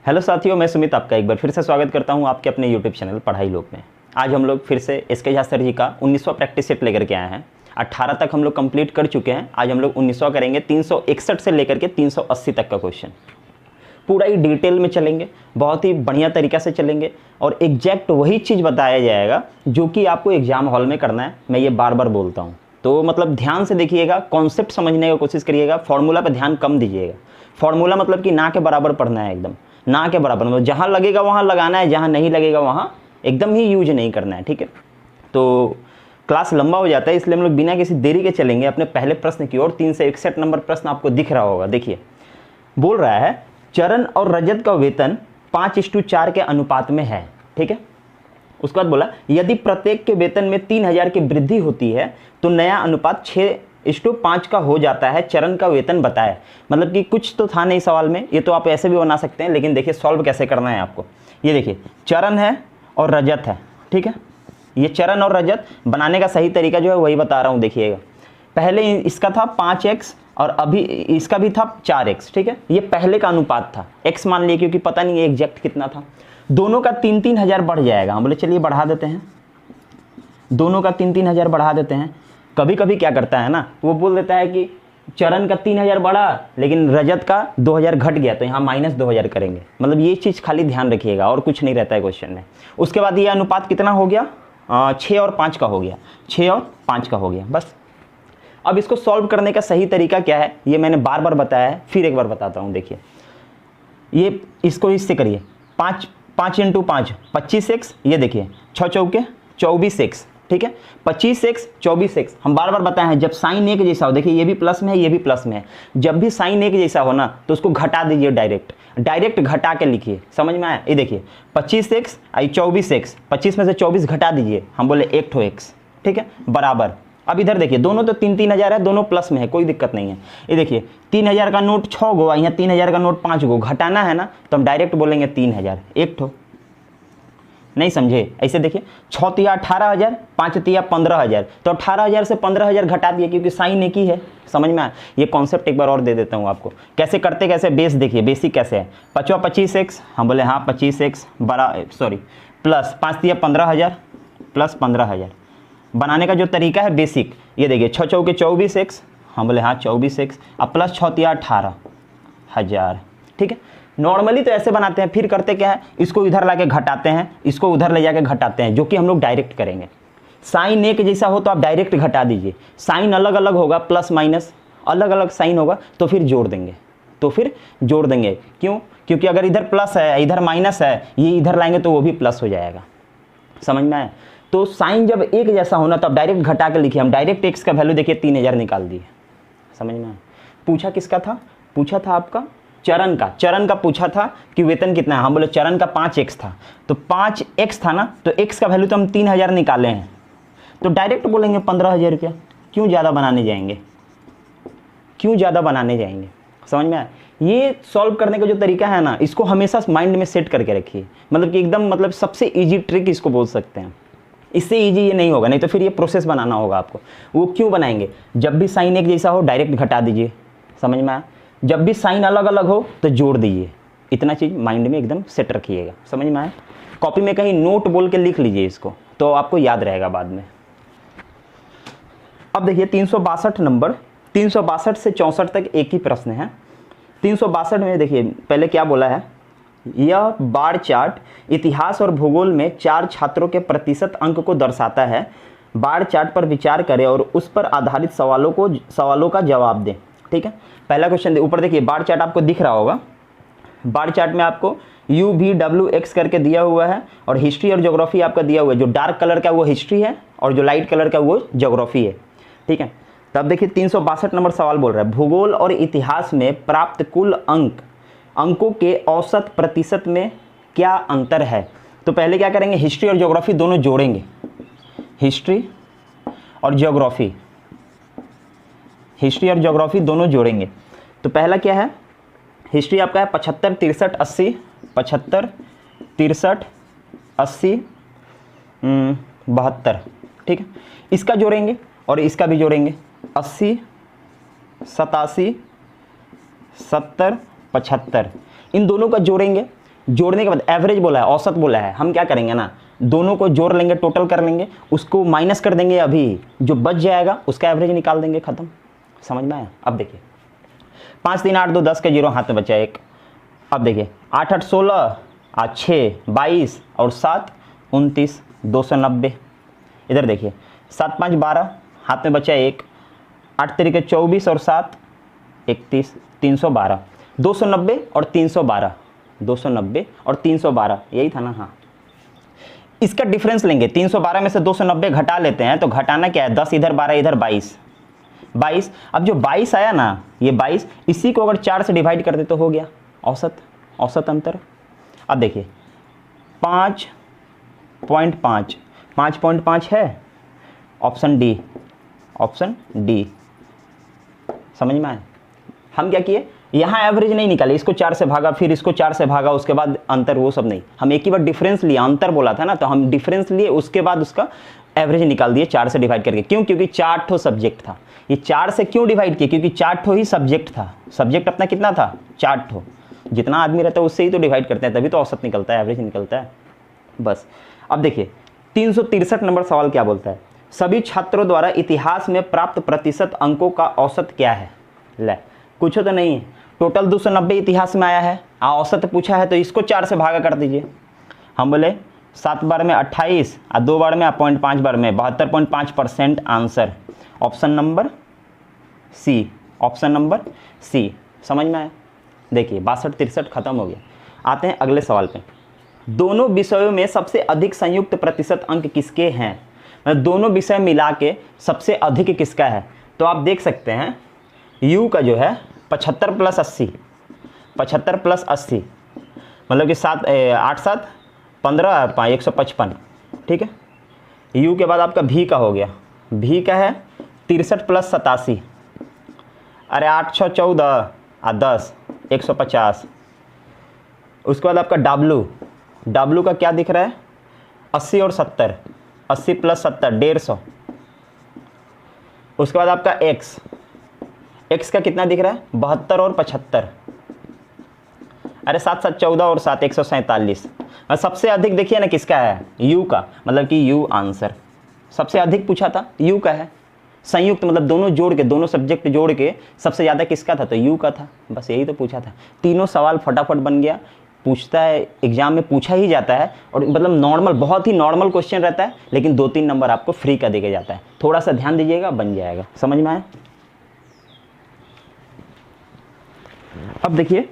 Hello साथियों, मैं सुमित आपका एक बार फिर से स्वागत करता हूं आपके अपने यूट्यूब चैनल पढ़ाई लोक में। आज हम लोग फिर से एसके झा सर जी का 19वां प्रैक्टिस सेट लेकर के आए हैं। 18 तक हम लोग कंप्लीट कर चुके हैं। आज हम लोग 19वां करेंगे। 361 से लेकर के 380 तक का क्वेश्चन पूरा ही डिटेल में चलेंगे, बहुत ही बढ़िया तरीक़ा से चलेंगे और एग्जैक्ट वही चीज़ बताया जाएगा जो कि आपको एग्जाम हॉल में करना है। मैं ये बार बार बोलता हूँ, तो मतलब ध्यान से देखिएगा, कॉन्सेप्ट समझने की कोशिश करिएगा। फॉर्मूला पे ध्यान कम दीजिएगा। फॉर्मूला मतलब कि ना के बराबर पढ़ना है, एकदम ना के बराबर, मतलब जहाँ लगेगा वहाँ लगाना है, जहाँ नहीं लगेगा वहाँ एकदम ही यूज नहीं करना है। ठीक है, तो क्लास लंबा हो जाता है, इसलिए हम लोग बिना किसी देरी के चलेंगे अपने पहले प्रश्न की ओर। 361 नंबर प्रश्न आपको दिख रहा होगा। देखिए, बोल रहा है चरण और रजत का वेतन 5:4 के अनुपात में है। ठीक है, उसके बाद बोला यदि प्रत्येक के वेतन में 3000 की वृद्धि होती है तो नया अनुपात 6:5 का हो जाता है। चरण का वेतन बताए। मतलब कि कुछ तो था नहीं सवाल में, ये तो आप ऐसे भी बना सकते हैं, लेकिन देखिए सॉल्व कैसे करना है आपको। ये देखिए चरण है और रजत है। ठीक है, ये चरण और रजत बनाने का सही तरीका जो है वही बता रहा हूँ। देखिएगा, पहले इसका था 5x और अभी इसका भी था 4x। ठीक है, ये पहले का अनुपात था, x मान लिया क्योंकि पता नहीं एग्जैक्ट कितना था। दोनों का 3-3 हज़ार बढ़ जाएगा। हम बोले चलिए बढ़ा देते हैं, दोनों का 3-3 हज़ार बढ़ा देते हैं। कभी कभी क्या करता है ना, वो बोल देता है कि चरण का 3000 बढ़ा लेकिन रजत का 2000 घट गया, तो यहाँ -2000 करेंगे। मतलब ये चीज़ खाली ध्यान रखिएगा और कुछ नहीं रहता है क्वेश्चन में। उसके बाद ये अनुपात कितना हो गया, 6 और 5 का हो गया, 6 और 5 का हो गया बस। अब इसको सॉल्व करने का सही तरीका क्या है ये मैंने बार बार बताया है, फिर एक बार बताता हूँ। देखिए, ये इसको इससे करिए, 5 × 5 25x, ये देखिए 6 चौके 24x। ठीक है, 25x 24x। हम बार बार बताए हैं जब साइन एक जैसा हो, देखिए ये भी प्लस में है ये भी प्लस में है, जब भी साइन एक जैसा हो ना तो उसको घटा दीजिए, डायरेक्ट घटा के लिखिए। समझ में आया? ये देखिए 25x 24x, 25 में से 24 घटा दीजिए, हम बोले 1x। ठीक है, बराबर। अब इधर देखिए, दोनों तो 3-3 हज़ार है, दोनों प्लस में है, कोई दिक्कत नहीं है। ये देखिए 3000 का नोट 6 गो, यहाँ 3000 का नोट 5 गो, घटाना है ना तो हम डायरेक्ट बोलेंगे 3000, एक ठो। नहीं समझे? ऐसे देखिए 6 तिया 18000, 5 तिया 15000, तो 18000 से 15000 घटा दिए क्योंकि साइन एक ही है। समझ में आया? ये कॉन्सेप्ट एक बार और दे देता हूँ आपको, कैसे करते कैसे, बेस देखिए, बेसिक कैसे है। 25x, हम बोले हाँ 25x प्लस 5 तिया 15000 प्लस 15000। बनाने का जो तरीका है बेसिक, ये देखिए 6 चौके 24x, हम बोले हाँ 24x, अब प्लस 6 तिया 18000। ठीक है, नॉर्मली तो ऐसे बनाते हैं, फिर करते क्या है, इसको इधर लाके घटाते हैं, इसको उधर ले जाके घटाते हैं, जो कि हम लोग डायरेक्ट करेंगे। साइन एक जैसा हो तो आप डायरेक्ट घटा दीजिए, साइन अलग अलग होगा, प्लस माइनस अलग अलग साइन होगा तो फिर जोड़ देंगे। क्यों? क्योंकि अगर इधर प्लस है इधर माइनस है, ये इधर लाएंगे तो वो भी प्लस हो जाएगा। समझ में आया? तो साइन जब एक जैसा होना तो आप डायरेक्ट घटा के लिखिए। हम डायरेक्ट x का वैल्यू देखिए 3000 निकाल दिए। समझ में आया? पूछा किसका था? पूछा था आपका चरण का पूछा था कि वेतन कितना है। हम बोले चरण का 5x था, तो 5x था ना, तो x का वैल्यू तो हम 3000 निकाले हैं, तो डायरेक्ट बोलेंगे 15000 रुपया। क्यों ज़्यादा बनाने जाएंगे? समझ में आया? ये सॉल्व करने का जो तरीका है ना, इसको हमेशा माइंड में सेट करके रखिए। मतलब कि एकदम, मतलब सबसे ईजी ट्रिक इसको बोल सकते हैं। इससे ईजी ये नहीं होगा, नहीं तो फिर ये प्रोसेस बनाना होगा आपको। वो क्यों बनाएंगे? जब भी साइन एक जैसा हो डायरेक्ट घटा दीजिए। समझ में आया? जब भी साइन अलग अलग हो तो जोड़ दीजिए। इतना चीज़ माइंड में एकदम सेट रखिएगा। समझ में आया? कॉपी में कहीं नोट बोल के लिख लीजिए इसको, तो आपको याद रहेगा बाद में। अब देखिए 362 नंबर, 362 से 64 तक एक ही प्रश्न है। 362 में देखिए पहले क्या बोला है, यह बार चार्ट इतिहास और भूगोल में 4 छात्रों के प्रतिशत अंक को दर्शाता है। बार चार्ट पर विचार करें और उस पर आधारित सवालों का जवाब दें। ठीक है, पहला क्वेश्चन ऊपर देखिए, बार चार्ट आपको दिख रहा होगा। बार चार्ट में आपको UVWX करके दिया हुआ है और हिस्ट्री और ज्योग्राफी आपका दिया हुआ है। जो डार्क कलर का वो हिस्ट्री है और जो लाइट कलर का वो ज्योग्राफी है। ठीक है, तब देखिए 362 नंबर सवाल बोल रहा है, भूगोल और इतिहास में प्राप्त कुल अंकों के औसत प्रतिशत में क्या अंतर है। तो पहले क्या करेंगे, हिस्ट्री और ज्योग्राफी दोनों जोड़ेंगे। हिस्ट्री और ज्योग्राफी दोनों जोड़ेंगे। तो पहला क्या है, हिस्ट्री आपका है 75 63 80, 75 63 80 72। ठीक है, इसका जोड़ेंगे और इसका भी जोड़ेंगे, 80 87 70 75, इन दोनों का जोड़ेंगे जोड़ने के बाद एवरेज बोला है, औसत बोला है, हम क्या करेंगे ना, दोनों को जोड़ लेंगे, टोटल कर लेंगे, उसको माइनस कर देंगे, अभी जो बच जाएगा उसका एवरेज निकाल देंगे, खत्म। समझ में आया? अब देखिए 5 3 8 2 10 के 0 हाथ में बचा 1। अब देखिए 8 8 16 8 6 22 और 7 29 290। इधर देखिए 7 5 12 हाथ में बचा 1, 8 3 24 और 7 31 312। 290 और 312, 290 और 312 यही था ना? हाँ, इसका डिफरेंस लेंगे। 312 में से 290 घटा लेते हैं, तो घटाना क्या है, 10 इधर 12 इधर 22 22। अब जो 22 आया ना, ये 22, इसी को अगर 4 से डिवाइड कर दे तो हो गया औसत, औसत अंतर। अब देखिए 5.5 5.5 है, ऑप्शन डी, ऑप्शन डी। समझ में आया? हम क्या किए, यहाँ एवरेज नहीं निकाले, इसको 4 से भागा, फिर इसको 4 से भागा, उसके बाद अंतर, वो सब नहीं, हम एक ही बार डिफरेंस लिया। अंतर बोला था ना, तो हम डिफरेंस लिए, उसके बाद उसका एवरेज निकाल दिए 4 से डिवाइड करके। क्यों? क्योंकि 4 ठो सब्जेक्ट था। ये 4 से क्यों डिवाइड किया? क्योंकि 4 ठो ही सब्जेक्ट था। सब्जेक्ट अपना कितना था? 4 ठो। जितना आदमी रहता है उससे ही तो डिवाइड करते हैं, तभी तो औसत निकलता है, एवरेज निकलता है, बस। अब देखिए 363 नंबर सवाल क्या बोलता है, सभी छात्रों द्वारा इतिहास में प्राप्त प्रतिशत अंकों का औसत क्या है? ले, कुछ तो नहीं है, टोटल 290 इतिहास में आया है, औसत पूछा है, तो इसको 4 से भागा कर दीजिए। हम बोले 7 बार में 28 और 2 बार में 0.5 बार में 72.5% answer, option number C, option number C. समझ में आया? देखिए 62 63 खत्म हो गया। आते हैं अगले सवाल पे। दोनों विषयों में सबसे अधिक संयुक्त प्रतिशत अंक किसके हैं? मतलब दोनों विषय मिला के सबसे अधिक किसका है? तो आप देख सकते हैं यू का जो है 75 + 80, 75 + 80 मतलब कि 7 8 7 15 155, ठीक है। यू के बाद आपका भी का हो गया, भी का है 63 + 87, अरे 8 6 14 और 10 150। उसके बाद आपका डब्लू, डब्लू का क्या दिख रहा है 80 और 70, 80 + 70 150। उसके बाद आपका एक्स, एक्स का कितना दिख रहा है 72 और 75, अरे 7 7 14 और 7 147। और सबसे अधिक देखिए ना किसका है, यू का, मतलब कि यू आंसर सबसे अधिक पूछा था, यू का है। संयुक्त मतलब दोनों जोड़ के, दोनों सब्जेक्ट जोड़ के सबसे ज़्यादा किसका था, तो यू का था। बस यही तो पूछा था। तीनों सवाल फटाफट बन गया, पूछता है एग्जाम में, पूछा ही जाता है, और मतलब नॉर्मल, बहुत ही नॉर्मल क्वेश्चन रहता है, लेकिन 2-3 नंबर आपको फ्री का देके जाता है। थोड़ा सा ध्यान दीजिएगा, बन जाएगा। समझ में आया? अब देखिए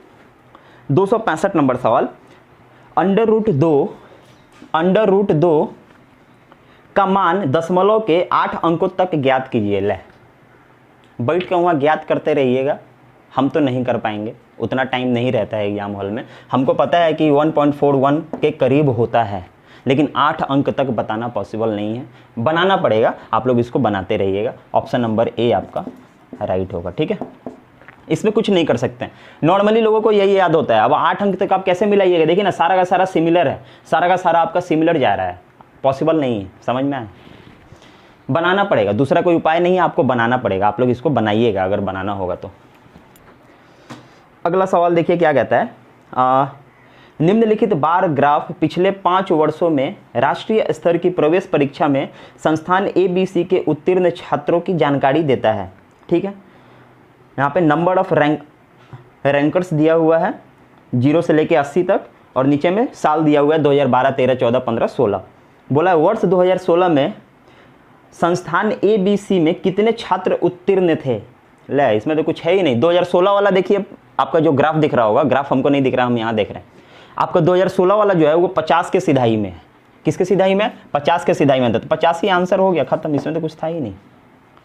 265 नंबर सवाल, √2 का मान दशमलव के 8 अंकों तक ज्ञात कीजिए। ले, बैठ के वहाँ ज्ञात करते रहिएगा, हम तो नहीं कर पाएंगे, उतना टाइम नहीं रहता है एग्जाम हॉल में। हमको पता है कि 1.41 के करीब होता है, लेकिन 8 अंक तक बताना पॉसिबल नहीं है, बनाना पड़ेगा। आप लोग इसको बनाते रहिएगा। ऑप्शन नंबर ए आपका राइट होगा, ठीक है। इसमें कुछ नहीं कर सकते हैं, नॉर्मली लोगों को यही याद होता है। अब 8 अंक तक आप कैसे मिलाइएगा? देखिए ना, सारा का सारा सिमिलर है, सारा का सारा आपका सिमिलर जा रहा है, पॉसिबल नहीं है। समझ में आया? बनाना पड़ेगा, दूसरा कोई उपाय नहीं है, आपको बनाना पड़ेगा। आप लोग इसको बनाइएगा अगर बनाना होगा तो। अगला सवाल देखिए क्या कहता है, निम्नलिखित बार ग्राफ पिछले 5 वर्षों में राष्ट्रीय स्तर की प्रवेश परीक्षा में संस्थान ABC के उत्तीर्ण छात्रों की जानकारी देता है, ठीक है। यहाँ पे नंबर ऑफ रैंकर्स दिया हुआ है 0 से लेके 80 तक, और नीचे में साल दिया हुआ है 2012 13 14 15 16। बोला वर्ष 2016 में संस्थान ABC में कितने छात्र उत्तीर्ण थे? ले, इसमें तो कुछ है ही नहीं। 2016 वाला देखिए, आपका जो ग्राफ दिख रहा होगा, ग्राफ हमको नहीं दिख रहा, हम यहाँ देख रहे हैं। आपका 2016 वाला जो है वो 50 के सिधाई में है। किसके सिधाई में? 50 के सिधाई में था, तो 50 ही आंसर हो गया, खत्म। इसमें तो कुछ था ही नहीं।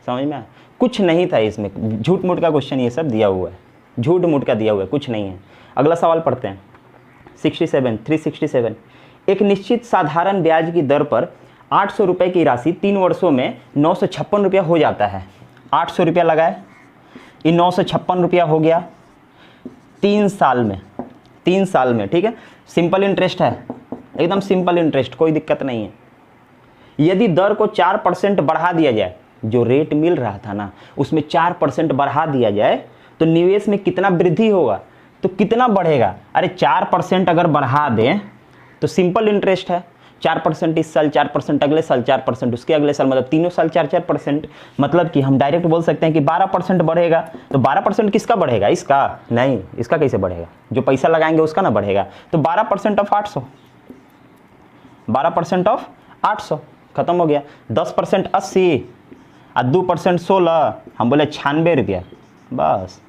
समझ में आया? कुछ नहीं था इसमें, झूठ मूठ का क्वेश्चन ये सब दिया हुआ है, झूठ मूठ का दिया हुआ है, कुछ नहीं है। अगला सवाल पढ़ते हैं। 367 एक निश्चित साधारण ब्याज की दर पर 800 रुपये की राशि 3 वर्षों में 956 रुपया हो जाता है। 800 रुपया लगाए, ये 956 रुपया हो गया 3 साल में, 3 साल में, ठीक है। सिंपल इंटरेस्ट है, एकदम सिंपल इंटरेस्ट, कोई दिक्कत नहीं है। यदि दर को 4% बढ़ा दिया जाए, जो रेट मिल रहा था ना उसमें 4% बढ़ा दिया जाए, तो निवेश में कितना वृद्धि होगा? तो कितना बढ़ेगा? अरे 4% अगर बढ़ा दें तो सिंपल इंटरेस्ट है, 4% इस साल, 4% अगले साल, 4% उसके अगले साल, मतलब तीनों साल 4-4%। मतलब कि हम डायरेक्ट बोल सकते हैं कि 12% बढ़ेगा। तो 12% किसका बढ़ेगा? इसका नहीं, इसका कैसे बढ़ेगा? जो पैसा लगाएंगे उसका ना बढ़ेगा। तो 12% ऑफ 800, 12% ऑफ 800, खत्म हो गया। 10% 80 और 2% 16, हम बोले 96 रुपया, बस।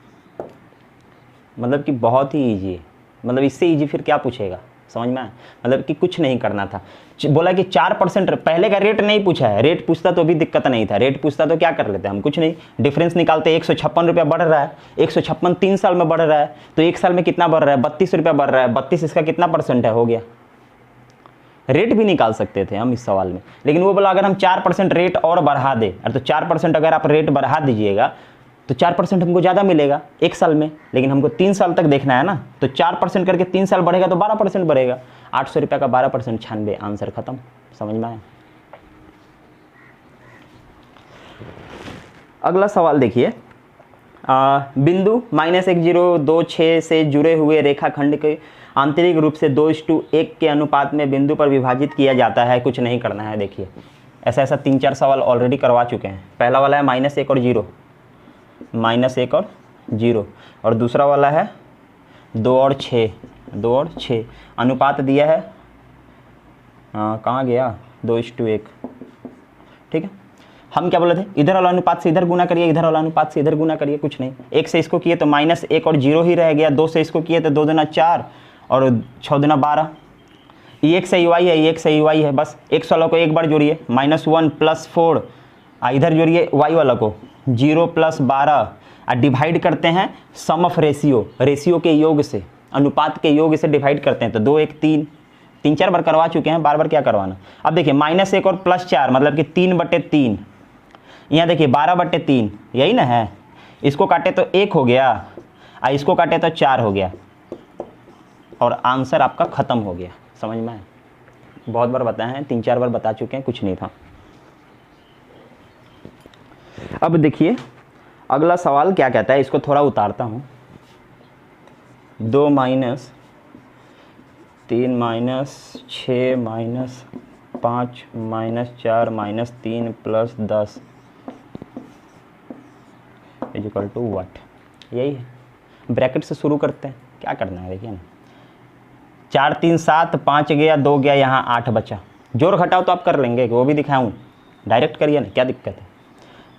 मतलब कि बहुत ही ईजी है, मतलब इससे ईजी फिर क्या पूछेगा, समझ में आया? मतलब कि कुछ नहीं करना था, बोला कि 4%। पहले का रेट नहीं पूछा है, रेट पूछता तो भी दिक्कत नहीं था, रेट पूछता तो क्या कर लेते हम, कुछ नहीं, डिफरेंस निकालते। 156 रुपया बढ़ रहा है, 156 3 साल में बढ़ रहा है, तो 1 साल में कितना बढ़ रहा है? 32 रुपया बढ़ रहा है। 32 इसका कितना परसेंट है? हो गया। रेट भी निकाल सकते थे हम इस सवाल में, लेकिन वो बोला अगर हम 4% रेट और बढ़ा दे, तो 4% अगर आप रेट बढ़ा दीजिएगा तो 4% हमको ज़्यादा मिलेगा 1 साल में, लेकिन हमको 3 साल तक देखना है ना। तो 4% करके 3 साल बढ़ेगा तो 12% बढ़ेगा। 800 रुपये का 12%, 96, आंसर खत्म। समझ में आया? अगला सवाल देखिए, बिंदु -1026 से जुड़े हुए रेखाखंड के आंतरिक रूप से 2:1 के अनुपात में बिंदु पर विभाजित किया जाता है। कुछ नहीं करना है। देखिए ऐसा 3-4 सवाल ऑलरेडी करवा चुके हैं। पहला वाला है -1 और 0, -1 और 0, और दूसरा वाला है 2 और 6, 2 और 6। अनुपात दिया है, कहाँ गया? 2:1। ठीक है, हम क्या बोले थे? इधर वाला अनुपात से इधर गुना करिए, इधर वाला अनुपात से इधर गुना करिए। कुछ नहीं, 1 से इसको किए तो -1 और 0 ही रह गया। 2 से इसको किए तो 2 दूना 4 और 6 दूना 12। ये 1 से EY है, ये 1 से EY है, बस। x वाला को एक बार जोड़िए, -1 + 4, इधर जोड़िए y वाला को 0 + 12, और डिवाइड करते हैं सम ऑफ रेशियो, रेशियो के योग से, अनुपात के योग से डिवाइड करते हैं। तो 2 1 3, 3-4 बार करवा चुके हैं, बार बार क्या करवाना। अब देखिए -1 और +4 मतलब कि 3/3। यहाँ देखिए 12/3, यही ना है। इसको काटे तो 1 हो गया, और इसको काटे तो 4 हो गया, और आंसर आपका ख़त्म हो गया। समझ में आया? बहुत बार बताए हैं, 3-4 बार बता चुके हैं, कुछ नहीं था। अब देखिए अगला सवाल क्या कहता है, इसको थोड़ा उतारता हूँ। 2 - 3 - 6 - 5 - 4 - 3 + 10 = व्हाट? यही है। ब्रैकेट से शुरू करते हैं, क्या करना है देखिए ना। 4 3 7, 5 गया, 2 गया, यहाँ 8 बचा। जोड़ घटाओ तो आप कर लेंगे, वो भी दिखाऊँ, डायरेक्ट करिए ना, क्या दिक्कत है।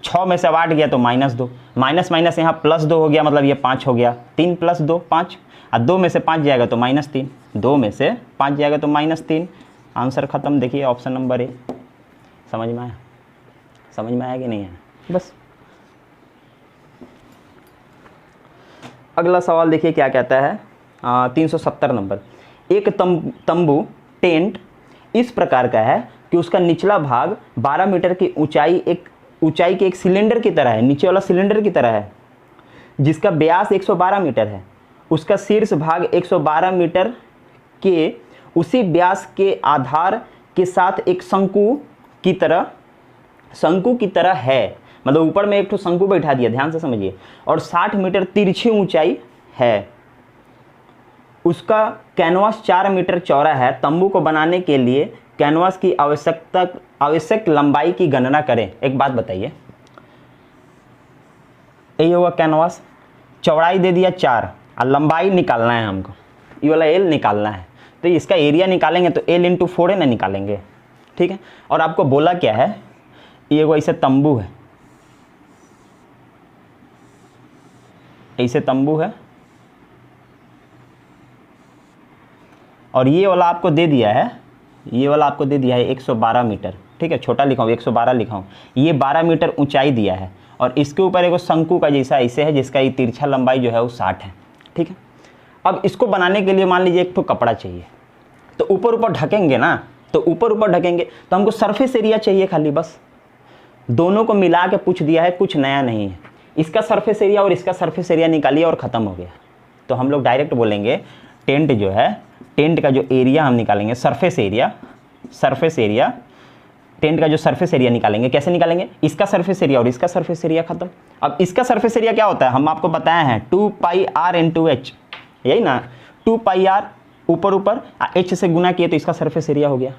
6 में से 8 गया तो -2, माइनस यहाँ +2 हो गया, मतलब ये 5 हो गया। 3 + 2 5, और 2 में से 5 जाएगा तो -3, 2 में से 5 जाएगा तो -3, आंसर ख़त्म। देखिए ऑप्शन नंबर ए। समझ में आया? समझ में आया कि नहीं आया? बस। अगला सवाल देखिए क्या कहता है, 370 नंबर। एक तंबू टेंट इस प्रकार का है कि उसका निचला भाग 12 मीटर की ऊंचाई के एक सिलेंडर की तरह है, नीचे वाला सिलेंडर की तरह है, जिसका व्यास 112 मीटर है। उसका शीर्ष भाग 112 मीटर के उसी व्यास के आधार के साथ एक शंकु की तरह है। मतलब ऊपर में एक ठो शंकु बैठा दिया, ध्यान से समझिए, और 60 मीटर तिरछी ऊंचाई है। उसका कैनवास 4 मीटर चौड़ा है। तंबू को बनाने के लिए कैनवास की आवश्यक लंबाई की गणना करें। एक बात बताइए, यही होगा कैनवास, चौड़ाई दे दिया 4 और लंबाई निकालना है हमको, ये वाला L निकालना है। तो इसका एरिया निकालेंगे तो L × 4 है ना निकालेंगे, ठीक है। और आपको बोला क्या है, ये वो ऐसे तंबू है, ऐसे तंबू है, और ये वाला आपको दे दिया है, ये वाला आपको दे दिया है 112 मीटर, ठीक है। छोटा लिखाऊँ, 112 लिखाऊँ, ये 12 मीटर ऊंचाई दिया है, और इसके ऊपर एक शंकु का जैसा ऐसे है, जिसका ये तिरछा लंबाई जो है वो 60 है, ठीक है। अब इसको बनाने के लिए मान लीजिए एक तो कपड़ा चाहिए, तो ऊपर ढकेंगे ना, तो ऊपर ढकेंगे तो हमको सरफेस एरिया चाहिए खाली, बस। दोनों को मिला के पूछ दिया है, कुछ नया नहीं है। इसका सरफेस एरिया और इसका सरफेस एरिया निकालिए और ख़त्म हो गया। तो हम लोग डायरेक्ट बोलेंगे टेंट जो है, टेंट का जो एरिया हम निकालेंगे, सरफेस एरिया, टेंट का जो सरफेस एरिया निकालेंगे, कैसे निकालेंगे, इसका सरफेस एरिया और इसका सरफेस एरिया, खत्म। अब इसका सरफेस एरिया क्या होता है, हम आपको बताए हैं 2πr × h, यही ना, 2 पाई आर ऊपर ऊपर h से गुना किए तो इसका सरफेस एरिया हो गया,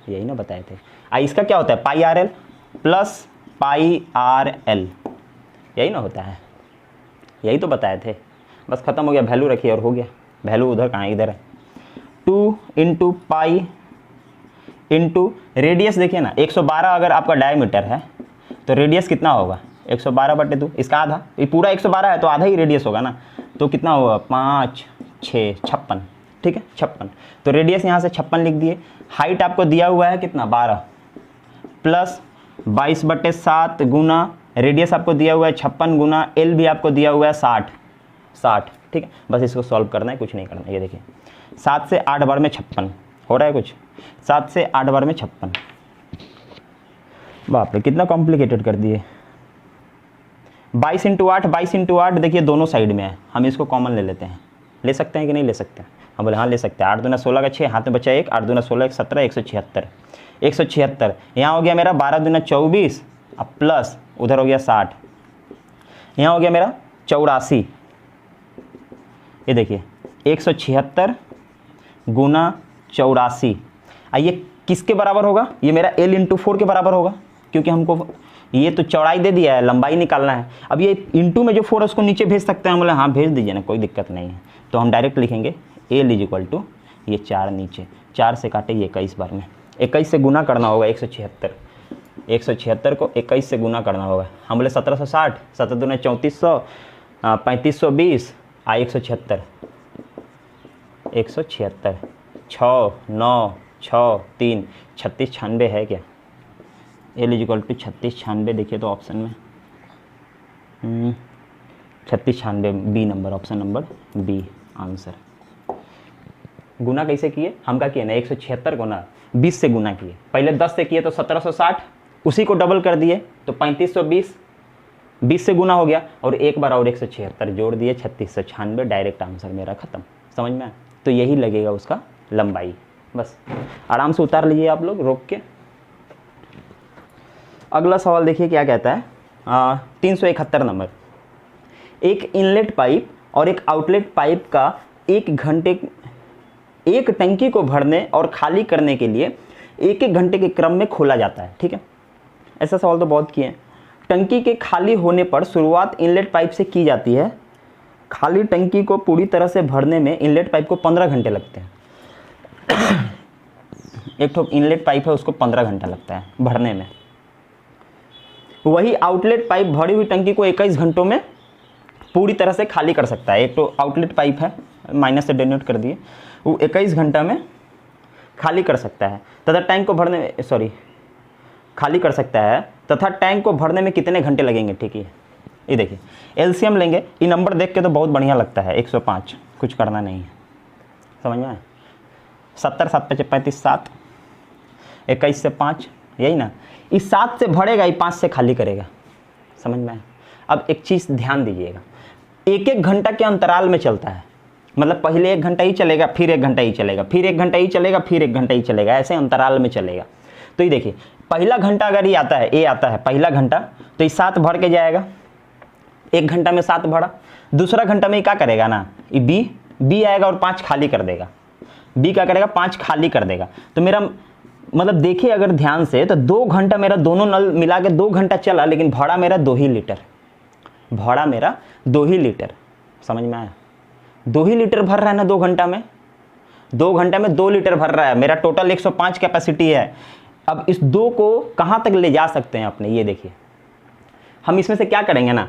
यही ना बताए थे। इसका क्या होता है, pi R L plus pi R L, यही ना होता है, यही तो बताए थे। बस खत्म हो गया, वैल्यू रखिए और हो गया। वैल्यू उधर कहाँ है, इधर है। 2 इंटू पाई इंटू रेडियस, देखिए ना 112 अगर आपका डायमीटर है तो रेडियस कितना होगा, 112/2, इसका आधा, ये पूरा 112 है तो आधा ही रेडियस होगा ना, तो कितना होगा 5 6 56, ठीक है 56। तो रेडियस यहाँ से 56 लिख दिए। हाइट आपको दिया हुआ है कितना 12 प्लस 22/7 गुना रेडियस आपको दिया हुआ है 56 गुना एल भी आपको दिया हुआ है 60, ठीक है। बस इसको सॉल्व करना है, कुछ नहीं करना है। ये देखिए 7 से 8 बार में 56 हो रहा है कुछ, 7 से 8 बार में 56, बाप रे कितना कॉम्प्लिकेटेड कर दिए। 22 इंटू 8 देखिए दोनों साइड में है, हम इसको कॉमन ले लेते हैं। ले सकते हैं कि नहीं ले सकते हैं, हम बोले हाँ ले सकते हैं। 8 दूना 16 का 6, हाथ में बचा 1, 8 दूना 16 1 17, 176। यहाँ हो गया मेरा 12 दूना 24 अब प्लस उधर हो गया 60, यहाँ हो गया मेरा 84। ये देखिए 176 गुना 84, ये किसके बराबर होगा, ये मेरा L इंटू 4 के बराबर होगा, क्योंकि हमको ये तो चौड़ाई दे दिया है, लंबाई निकालना है। अब ये इंटू में जो 4 है उसको नीचे भेज सकते हैं, हम बोले हाँ भेज दीजिए ना, कोई दिक्कत नहीं है। तो हम डायरेक्ट लिखेंगे L इक्वल टू ये 4 नीचे, 4 से काटे ये 21 बार में, 21 से गुना करना होगा 176 को 21 से गुना करना होगा। हम बोले 1760, 7 दूना 3400, 3520 176, 6 9 6 3 36 96 है क्या, L इक्वल टू 36 96, देखिए तो ऑप्शन में 36 96 B number, option number B answer. गुना कैसे किए, हम क्या किए ना 176 को ना 20 से गुना किए, पहले 10 से किए तो 1760, उसी को डबल कर दिए तो 3520, 20 से गुना हो गया और एक बार और 176 जोड़ दिए 3696, डायरेक्ट आंसर मेरा खत्म। समझ में आया? तो यही लगेगा उसका लंबाई। बस आराम से उतार लीजिए आप लोग रोक के। अगला सवाल देखिए क्या कहता है, 371 नंबर। एक इनलेट पाइप और एक आउटलेट पाइप का एक टंकी को भरने और खाली करने के लिए 1-1 घंटे के क्रम में खोला जाता है, ठीक है। ऐसा सवाल तो बहुत किए हैं। टंकी के खाली होने पर शुरुआत इनलेट पाइप से की जाती है। खाली टंकी को पूरी तरह से भरने में इनलेट पाइप को 15 घंटे लगते हैं। एक ठो इनलेट पाइप है उसको 15 घंटा लगता है भरने में। वही आउटलेट पाइप भरी हुई टंकी को 21 घंटों में पूरी तरह से खाली कर सकता है। एक तो आउटलेट पाइप है, माइनस से डिनोट कर दिए, वो 21 घंटा में खाली कर सकता है तथा टैंक को भरने में खाली कर सकता है तथा टैंक को भरने में कितने घंटे लगेंगे, ठीक है। ये देखिए एलसीएम लेंगे, ये नंबर देख के तो बहुत बढ़िया लगता है, 105, कुछ करना नहीं है, समझ में आए। 70 7 5 35 7, 21 से 5, यही ना। इस 7 से भरेगा, ये 5 से खाली करेगा, समझ में आए। अब एक चीज़ ध्यान दीजिएगा, 1-1 घंटा के अंतराल में चलता है, मतलब पहले 1 घंटा ही चलेगा, फिर 1 घंटा ही चलेगा, फिर 1 घंटा ही चलेगा, फिर 1 घंटा ही चलेगा, ऐसे अंतराल में चलेगा। तो ये देखिए पहला घंटा अगर ये आता है, पहला घंटा, तो ये 7 भर के जाएगा, 1 घंटा में 7 भरा। दूसरा घंटा में ये क्या करेगा ना, ये बी आएगा और 5 खाली कर देगा। बी क्या करेगा, 5 खाली कर देगा। तो मेरा मतलब देखिए अगर ध्यान से, तो 2 घंटा मेरा दोनों नल मिला के 2 घंटा चला, लेकिन भाड़ा मेरा 2 ही लीटर, भाड़ा मेरा 2 ही लीटर, समझ में आया। 2 ही लीटर भर रहा है ना 2 घंटा में, 2 घंटा में 2 लीटर भर रहा है। मेरा टोटल 105 कैपेसिटी है। अब इस 2 को कहाँ तक ले जा सकते हैं अपने, ये देखिए हम इसमें से क्या करेंगे ना,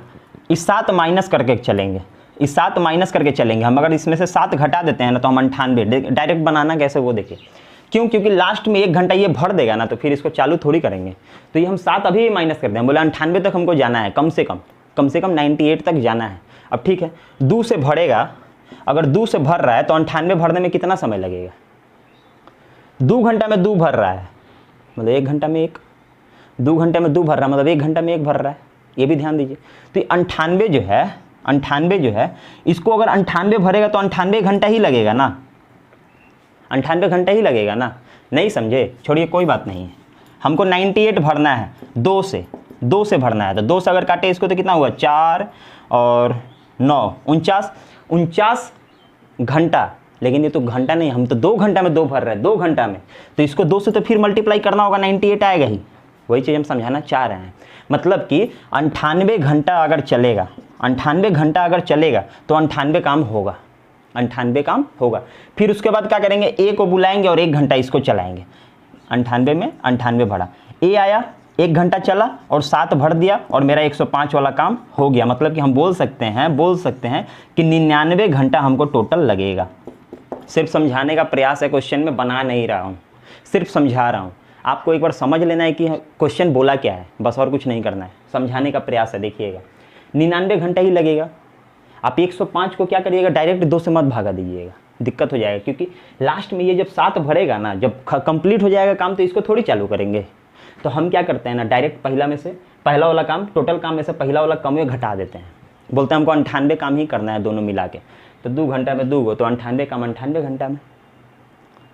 इस 7 माइनस करके चलेंगे, इस 7 माइनस करके चलेंगे हम। अगर इसमें से 7 घटा देते हैं ना तो हम 98, डायरेक्ट बनाना कैसे वो देखिए, क्यों, क्योंकि लास्ट में 1 घंटा ये भर देगा ना, तो फिर इसको चालू थोड़ी करेंगे। तो ये हम 7 अभी माइनस कर दें, बोले 98 तक हमको जाना है, कम से कम 98 तक जाना है। अब ठीक है, 2 से भरेगा, अगर 2 से भर रहा है तो 98 भरने में कितना समय लगेगा, 2 घंटा में 2 भर रहा है, मतलब 1 घंटा में 1, 2 घंटे में 2 भर रहा है, मतलब 1 घंटा में 1 भर रहा है, ये भी ध्यान दीजिए। तो 98 जो है इसको अगर 98 भरेगा तो 98 घंटा ही लगेगा ना, 98 घंटा ही लगेगा ना, नहीं समझे, छोड़िए कोई बात नहीं है। हमको 98 भरना है, 2 से भरना है, तो 2 से अगर काटे इसको तो कितना हुआ, 4 और 9 49 घंटा, लेकिन ये तो घंटा नहीं, हम तो 2 घंटा में 2 भर रहे हैं, 2 घंटा में, तो इसको 2 से तो फिर मल्टीप्लाई करना होगा, 98 आएगा ही। वही चीज़ हम समझाना चाह रहे हैं। मतलब कि 98 घंटा अगर चलेगा, 98 घंटा अगर चलेगा तो 98 काम होगा, 98 काम होगा। फिर उसके बाद क्या करेंगे, ए को बुलाएंगे और 1 घंटा इसको चलाएंगे। 98 में 98 भरा, ए आया, 1 घंटा चला और 7 भर दिया और मेरा 105 वाला काम हो गया। मतलब कि हम बोल सकते हैं कि 99 घंटा हमको टोटल लगेगा। सिर्फ समझाने का प्रयास है, क्वेश्चन में बना नहीं रहा हूँ, सिर्फ समझा रहा हूँ। आपको एक बार समझ लेना है कि क्वेश्चन बोला क्या है, बस, और कुछ नहीं करना है। समझाने का प्रयास है। देखिएगा 99 घंटा ही लगेगा। आप 105 को क्या करिएगा, डायरेक्ट 2 से मत भागा दीजिएगा, दिक्कत हो जाएगा। क्योंकि लास्ट में ये जब 7 भरेगा ना, जब कंप्लीट हो जाएगा काम, तो इसको थोड़ी चालू करेंगे। तो हम क्या करते हैं ना, डायरेक्ट पहला वाला काम, टोटल काम में से पहला वाला कम घटा देते हैं। बोलते हैं हमको 98 काम ही करना है दोनों मिला के। तो 2 घंटा में 2 तो 98 काम 98 घंटा में,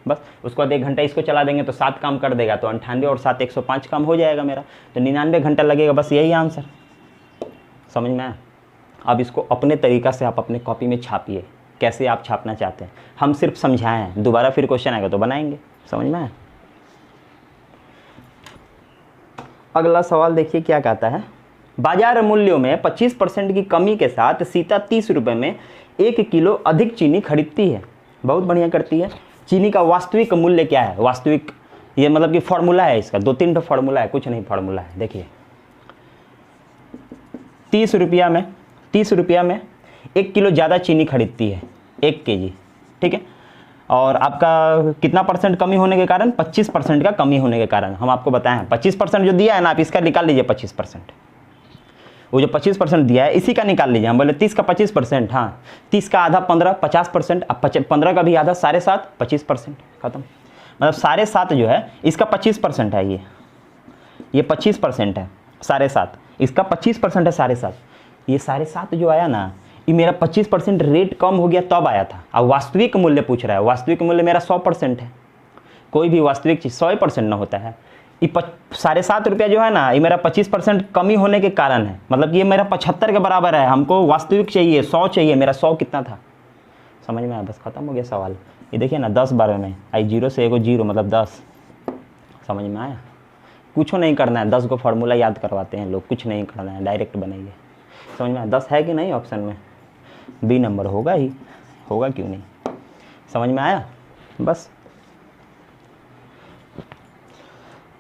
बस। उसके बाद 1 घंटा इसको चला देंगे तो 7 काम कर देगा, तो 98 और 7 105 काम हो जाएगा मेरा। तो 99 घंटा लगेगा, बस यही आंसर। समझ में आया? अब इसको अपने तरीक़ा से आप अपने कॉपी में छापिए, कैसे आप छापना चाहते हैं। हम सिर्फ समझाएं हैं, दोबारा फिर क्वेश्चन आएगा तो बनाएंगे। समझ में आया? अगला सवाल देखिए क्या कहता है। बाजार मूल्यों में 25% की कमी के साथ सीता 30 रुपये में 1 किलो अधिक चीनी खरीदती है। बहुत बढ़िया करती है। चीनी का वास्तविक मूल्य क्या है? वास्तविक, ये मतलब कि फॉर्मूला है इसका, 2-3 फॉर्मूला है, कुछ नहीं फॉर्मूला है। देखिए 30 रुपया में 1 किलो ज़्यादा चीनी खरीदती है, 1 केजी, ठीक है। और आपका कितना परसेंट कमी होने के कारण? 25% का कमी होने के कारण। हम आपको बताएं 25% जो दिया है ना, आप इसका निकाल लीजिए 25%। वो जो 25% दिया है इसी का निकाल लीजिए। हम बोले 30 का 25%, हाँ 30 का आधा 15, 50%। अब 15 का भी आधा 7.5, 25%, खत्म। मतलब 7.5 जो है इसका 25% है, ये 25% है 7.5, इसका 25% है 7.5। ये 7.5 जो आया ना, ये मेरा 25% रेट कम हो गया तब आया था। अब वास्तविक मूल्य पूछ रहा है, वास्तविक मूल्य मेरा 100% है। कोई भी वास्तविक चीज़ 100% ना होता है। ये 7.5 रुपया जो है ना, ये मेरा 25% कमी होने के कारण है। मतलब ये मेरा 75 के बराबर है। हमको वास्तविक चाहिए, 100 चाहिए। मेरा 100 कितना था? समझ में आया? बस खत्म हो गया सवाल। ये देखिए ना, 10 बार में आई 0 से 1 0 मतलब 10। समझ में आया? कुछ नहीं करना है, 10 को फार्मूला याद करवाते हैं लोग, कुछ नहीं करना है, डायरेक्ट बनाइए। समझ में आया? 10 है कि नहीं ऑप्शन में? बी नंबर होगा ही, होगा क्यों नहीं? समझ में आया? बस।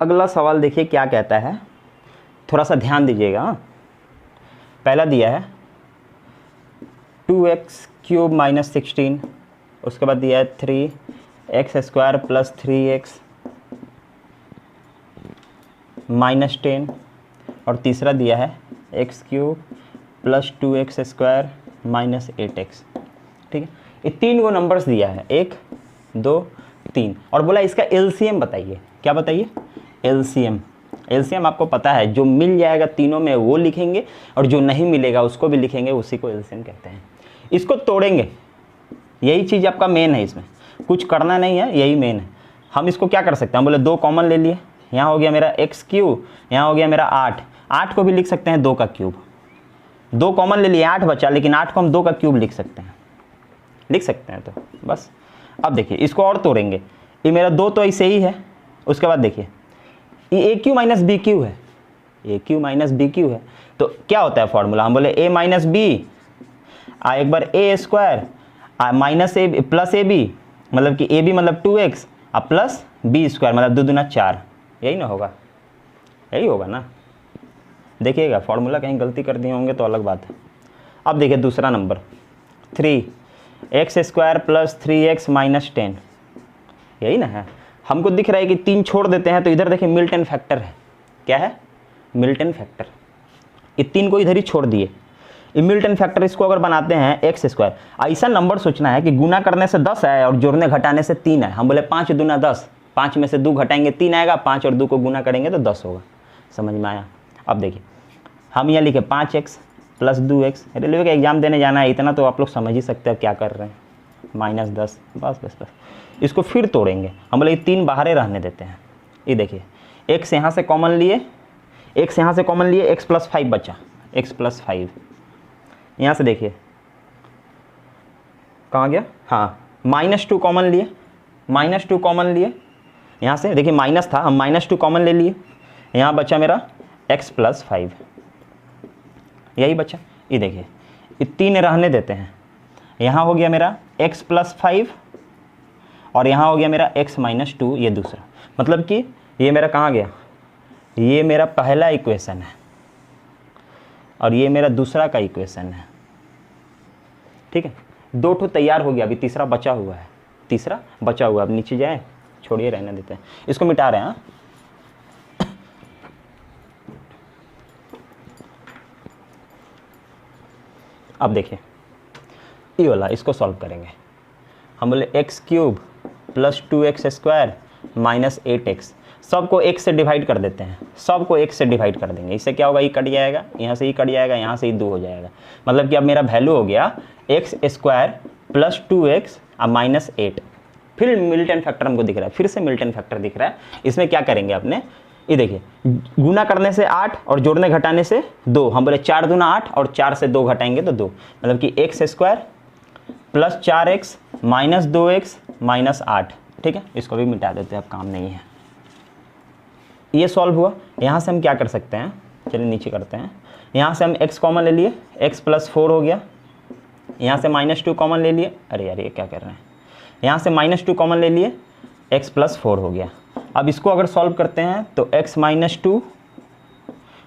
अगला सवाल देखिए क्या कहता है, थोड़ा सा ध्यान दीजिएगा। पहला दिया है 2x³ - 16, उसके बाद दिया है 3x² + 3x - 10, और तीसरा दिया है x³ + 2x² - 8x। ठीक है, ये 3 गो नंबर्स दिया है, 1 2 3, और बोला इसका एलसीएम बताइए। क्या बताइए? एलसीएम। एलसीएम आपको पता है, जो मिल जाएगा तीनों में वो लिखेंगे, और जो नहीं मिलेगा उसको भी लिखेंगे, उसी को एलसीएम कहते हैं। इसको तोड़ेंगे, यही चीज़ आपका मेन है, इसमें कुछ करना नहीं है, यही मेन है। हम इसको क्या कर सकते हैं? हम बोले 2 कॉमन ले लिए, यहाँ हो गया मेरा x³, यहाँ हो गया मेरा 8। 8 को भी लिख सकते हैं 2 का क्यूब। 2 कॉमन ले लिए, 8 बचा, लेकिन 8 को हम 2 का क्यूब लिख सकते हैं, लिख सकते हैं। तो बस अब देखिए इसको और तोड़ेंगे। ये मेरा 2 तो ऐसे ही है। उसके बाद देखिए ये AQ - BQ है, AQ - BQ है। तो क्या होता है फॉर्मूला? हम बोले A - B, एक बार A² -A + AB, मतलब कि AB मतलब 2x + B² मतलब 2 दूना 4। यही ना होगा? यही होगा ना? देखिएगा फॉर्मूला कहीं गलती कर दिए होंगे तो अलग बात है। अब देखिए दूसरा नंबर 3x² + 3x - 10, यही ना है? हमको दिख रहा है कि 3 छोड़ देते हैं, तो इधर देखिए मिल्टन फैक्टर है। क्या है? Milton factor. ये 3 को इधर ही छोड़ दिए। ये मिल्टन फैक्टर, इसको अगर बनाते हैं x², ऐसा नंबर सोचना है कि गुना करने से 10 है और जोड़ने घटाने से 3 है। हम बोले 5 दूना 10, 5 में से 2 घटाएंगे 3 आएगा, 5 और 2 को गुना करेंगे तो 10 होगा। समझ में आया? अब देखिए हम यहाँ लिखे 5x + 2x। रेलवे का एग्जाम देने जाना है, इतना तो आप लोग समझ ही सकते हैं क्या कर रहे हैं। -10, बस बस बस। इसको फिर तोड़ेंगे। हम बोले 3 बाहर रहने देते हैं। ये देखिए x यहाँ से कॉमन लिए, x यहाँ से कॉमन लिए, x + 5 बचा, x + 5। यहाँ से देखिए कहाँ गया, हाँ -2 कॉमन लिए, -2 कॉमन लिए यहाँ से, देखिए माइनस था, हम -2 कॉमन ले लिए, यहाँ बचा मेरा x + 5, यही बचा। ये देखिए ये 3 रहने देते हैं, यहाँ हो गया मेरा x + 5 और यहाँ हो गया मेरा x - 2, ये दूसरा, मतलब कि ये मेरा कहाँ गया, ये मेरा पहला इक्वेशन है और ये मेरा दूसरा का इक्वेशन है, ठीक है। 2 ठो तैयार हो गया, अभी तीसरा बचा हुआ है, तीसरा बचा हुआ है। अब नीचे जाए, छोड़िए रहने देते हैं, इसको मिटा रहे हैं। हाँ अब देखिए ये वाला, इसको सॉल्व करेंगे। हम बोले x³ + 2x² - 8x, सबको x से डिवाइड कर देते हैं, सबको x से डिवाइड कर देंगे। इससे क्या होगा, ये कट जाएगा, यहाँ से ये कट जाएगा, यहाँ से ये 2 हो जाएगा, मतलब कि अब मेरा वैल्यू हो गया x² + 2x - 8। फिर मिल्टन फैक्टर हमको दिख रहा है, फिर से मिल्टन फैक्टर दिख रहा है। इसमें क्या करेंगे अपने, ये देखिए गुना करने से 8 और जोड़ने घटाने से 2, हम बोले 4 दूना 8 और 4 से 2 घटाएंगे तो 2, मतलब कि x² + 4x - 2x - 8, ठीक है। इसको भी मिटा देते हैं, अब काम नहीं है। ये सॉल्व हुआ। यहाँ से हम क्या कर सकते हैं, चलिए नीचे करते हैं। यहाँ से हम x कॉमन ले लिए, x + 4 हो गया, यहाँ से -2 कॉमन ले लिए, अरे यार ये क्या कर रहे हैं, यहाँ से -2 कॉमन ले लिए, x + 4 हो गया। अब इसको अगर सॉल्व करते हैं तो x - 2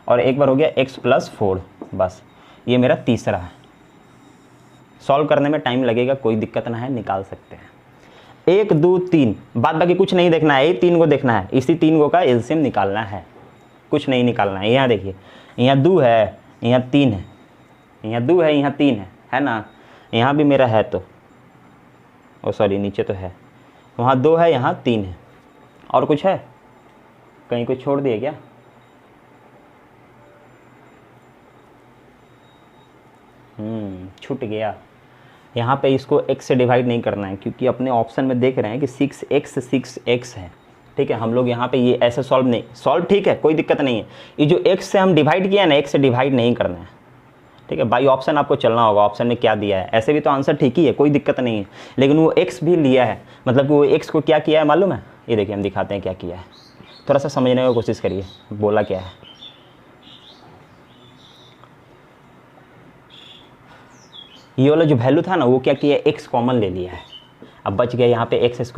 और एक बार हो गया x + 4, बस ये मेरा तीसरा है। सॉल्व करने में टाइम लगेगा, कोई दिक्कत ना है, निकाल सकते हैं। 1 2 3, बाद बाकी कुछ नहीं देखना है, ये 3 को देखना है, इसी 3 को का एलसीएम निकालना है, कुछ नहीं निकालना है। यहाँ देखिए, यहाँ 2 है, यहाँ 3 है, यहाँ 2 है, यहाँ 3 है ना, यहाँ भी मेरा है तो, ओ सॉरी नीचे तो है, वहाँ 2 है, यहाँ 3 है, और कुछ है, कहीं कुछ छोड़ दिए क्या, छूट गया। यहाँ पे इसको x से डिवाइड नहीं करना है, क्योंकि अपने ऑप्शन में देख रहे हैं कि 6x है, ठीक है। हम लोग यहाँ पे ये ऐसे सॉल्व नहीं, सॉल्व ठीक है, कोई दिक्कत नहीं है। ये जो x से हम डिवाइड किया है ना, x से डिवाइड नहीं करना है, ठीक है। बाई ऑप्शन आपको चलना होगा, ऑप्शन में क्या दिया है, ऐसे भी तो आंसर ठीक ही है, कोई दिक्कत नहीं है, लेकिन वो x भी लिया है, मतलब कि वो x को क्या किया है मालूम है, ये देखिए हम दिखाते हैं क्या किया है, थोड़ा सा समझने की कोशिश करिए, बोला क्या है। ये वाला जो वैल्यू था ना, वो क्या किया, x कॉमन ले लिया है, अब बच गया यहाँ पे x² +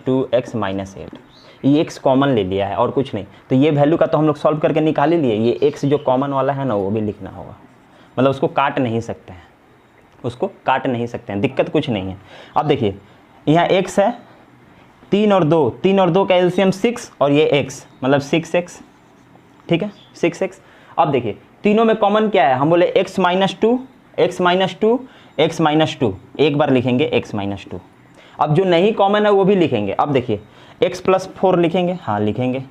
2x - 8, ये x कॉमन ले लिया है और कुछ नहीं। तो ये वैल्यू का तो हम लोग सॉल्व करके निकाल ही लिए, ये x जो कॉमन वाला है ना, वो भी लिखना होगा, मतलब उसको काट नहीं सकते हैं, उसको काट नहीं सकते हैं, दिक्कत कुछ नहीं है। अब देखिए यहाँ x है, 3 और 2 का एलसीएम 6 और ये x, मतलब 6x, ठीक है, 6x। अब देखिए तीनों में कॉमन क्या है, हम बोले x - 2, x - 2, एक बार लिखेंगे x - 2। अब जो नहीं कॉमन है वो भी लिखेंगे। अब देखिए x + 4 लिखेंगे, हाँ लिखेंगे,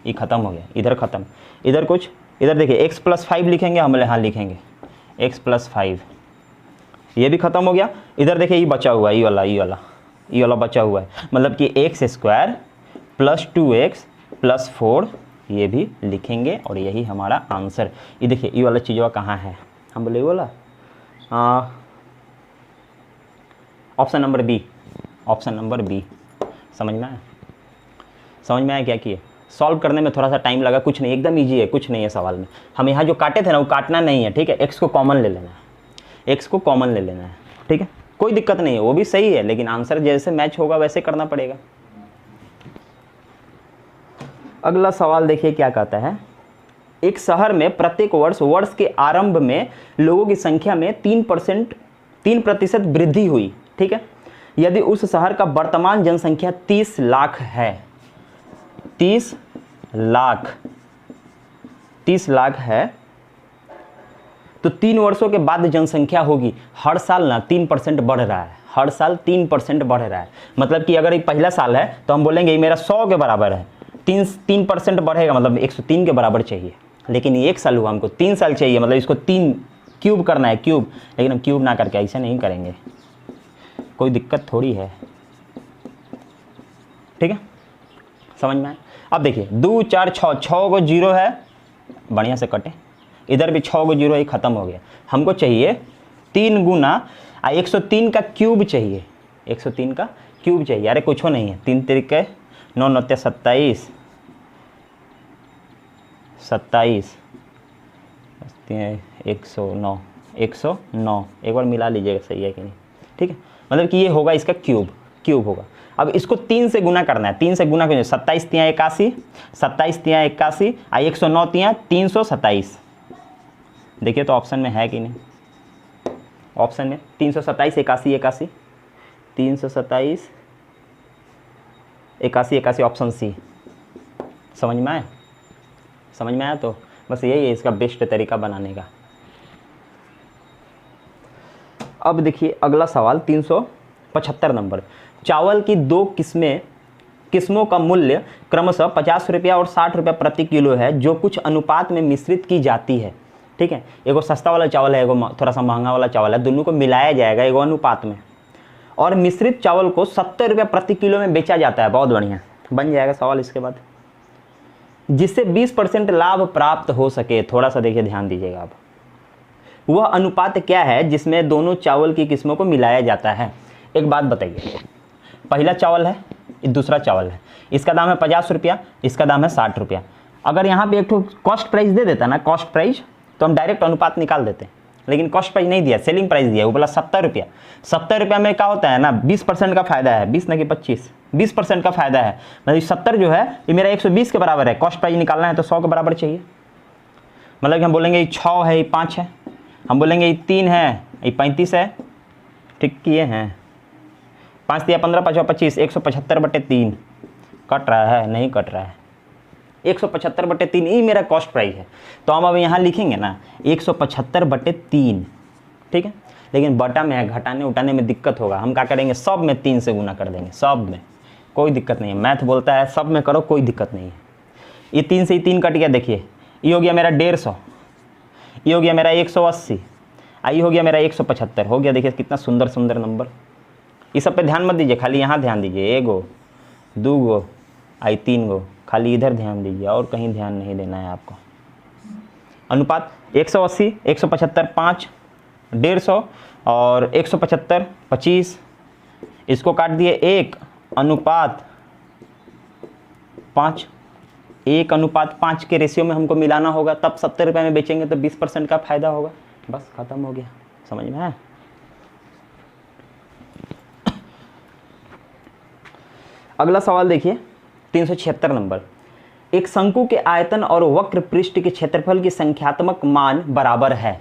ये ख़त्म हो गया, इधर ख़त्म, इधर कुछ, इधर देखिए x + 5 लिखेंगे, हम बोले हाँ लिखेंगे x + 5, ये भी ख़त्म हो गया। इधर देखिए ये बचा हुआ है, ये वाला बचा हुआ है, मतलब कि x² + 2x + 4, ये भी लिखेंगे और यही हमारा आंसर। ये देखिए ये वाला चीज़ कहाँ है, हम बोले ये वाला option number B, option number B. समझ में आया क्या किए, सॉल्व करने में थोड़ा सा टाइम लगा, कुछ नहीं, एकदम इजी है, कुछ नहीं है सवाल में। हम यहाँ जो काटे थे ना, वो काटना नहीं है, ठीक है, x को कॉमन ले लेना है, x को कॉमन ले लेना है, ठीक है, कोई दिक्कत नहीं है, वो भी सही है, लेकिन आंसर जैसे मैच होगा वैसे करना पड़ेगा। अगला सवाल देखिए क्या कहता है, एक शहर में प्रत्येक वर्ष के आरंभ में लोगों की संख्या में 3% वृद्धि हुई, ठीक है। यदि उस शहर का वर्तमान जनसंख्या 30 लाख है, 30 लाख है, तो 3 वर्षों के बाद जनसंख्या होगी, हर साल ना 3% बढ़ रहा है, हर साल 3% बढ़ रहा है। मतलब कि अगर एक पहला साल है तो हम बोलेंगे ये मेरा 100 के बराबर है, 3% बढ़ेगा, मतलब 103 के बराबर चाहिए। लेकिन ये 1 साल हुआ, हमको 3 साल चाहिए, मतलब इसको 3 क्यूब करना है, क्यूब, लेकिन हम क्यूब ना करके ऐसे नहीं करेंगे, कोई दिक्कत थोड़ी है, ठीक है, समझ में आए। अब देखिए 2 4 6 को 0 है, बढ़िया से कटे, इधर भी 6 को 0 ही ख़त्म हो गया। हमको चाहिए 3 गुना, 103 का क्यूब चाहिए, 103 का क्यूब चाहिए। अरे कुछ नहीं है, 3 तरीके 9 9 27, 27 109, 109 एक बार मिला लीजिएगा सही है कि नहीं, ठीक है। मतलब कि ये होगा इसका क्यूब होगा। अब इसको 3 से गुना करना है, 3 से गुना करेंगे 27 तिया 81, 27 तिया 81 और 109 तिया 327। देखिए तो ऑप्शन में है कि नहीं, ऑप्शन में 327 81 81, 327 81 81 ऑप्शन सी। समझ में आया, समझ में आया। तो बस यही है इसका बेस्ट तरीका बनाने का। अब देखिए अगला सवाल 375 नंबर। चावल की 2 किस्मों का मूल्य क्रमशः 50 रुपया और 60 रुपया प्रति किलो है, जो कुछ अनुपात में मिश्रित की जाती है। ठीक है, एगो सस्ता वाला चावल है, एगो थोड़ा सा महंगा वाला चावल है, दोनों को मिलाया जाएगा एगो अनुपात में, और मिश्रित चावल को 70 रुपया प्रति किलो में बेचा जाता है। बहुत बढ़िया बन जाएगा सवाल इसके बाद। जिससे 20% लाभ प्राप्त हो सके। थोड़ा सा देखिए ध्यान दीजिएगा आप, वह अनुपात क्या है जिसमें दोनों चावल की किस्मों को मिलाया जाता है। एक बात बताइए, पहला चावल है, दूसरा चावल है, इसका दाम है 50 रुपया, इसका दाम है 60 रुपया। अगर यहाँ पे एक तो कॉस्ट प्राइस दे देता ना, कॉस्ट प्राइस, तो हम डायरेक्ट अनुपात निकाल देते हैं, लेकिन कॉस्ट प्राइस नहीं दिया, सेलिंग प्राइस दिया, वो बोला 70 रुपया। 70 रुपया में क्या होता है ना, 20% का फायदा है, 20 ना कि 25, 20% का फायदा है। मतलब 70 जो है ये मेरा 120 के बराबर है, कॉस्ट प्राइस निकालना है तो 100 के बराबर चाहिए। मतलब कि हम बोलेंगे ये 6 है, ये 5 है, हम बोलेंगे ये 3 है, ये 35 है, ठीक किए हैं, 5 दिया 15 5 25, 175/3 कट रहा है, नहीं कट रहा है, 175/3 ये मेरा कॉस्ट प्राइस है। तो हम अब यहाँ लिखेंगे ना 175/3, ठीक है। लेकिन बटा में है, घटाने उठाने में दिक्कत होगा, हम क्या करेंगे, सब में 3 से गुना कर देंगे, सब में, कोई दिक्कत नहीं है। मैथ बोलता है सब में करो, कोई दिक्कत नहीं है। ये 3 से 3 कट गया, देखिए ये हो गया मेरा 150, ये हो गया मेरा 180, ये हो गया मेरा 175 हो गया। देखिए कितना सुंदर सुंदर नंबर। ये सब पे ध्यान मत दीजिए, खाली यहाँ ध्यान दीजिए, 1 गो 2 गो 3 गो, खाली इधर ध्यान दीजिए और कहीं ध्यान नहीं देना है आपको। अनुपात 180 175 5, 150 और 175 25, इसको काट दिए 1 अनुपात 5, 1 अनुपात 5 के रेशियो में हमको मिलाना होगा, तब 70 रुपये में बेचेंगे तो 20% का फायदा होगा। बस खत्म हो गया, समझ में आया। अगला सवाल देखिए 376 नंबर। एक शंकु के आयतन और वक्र पृष्ठ के क्षेत्रफल की संख्यात्मक मान बराबर है।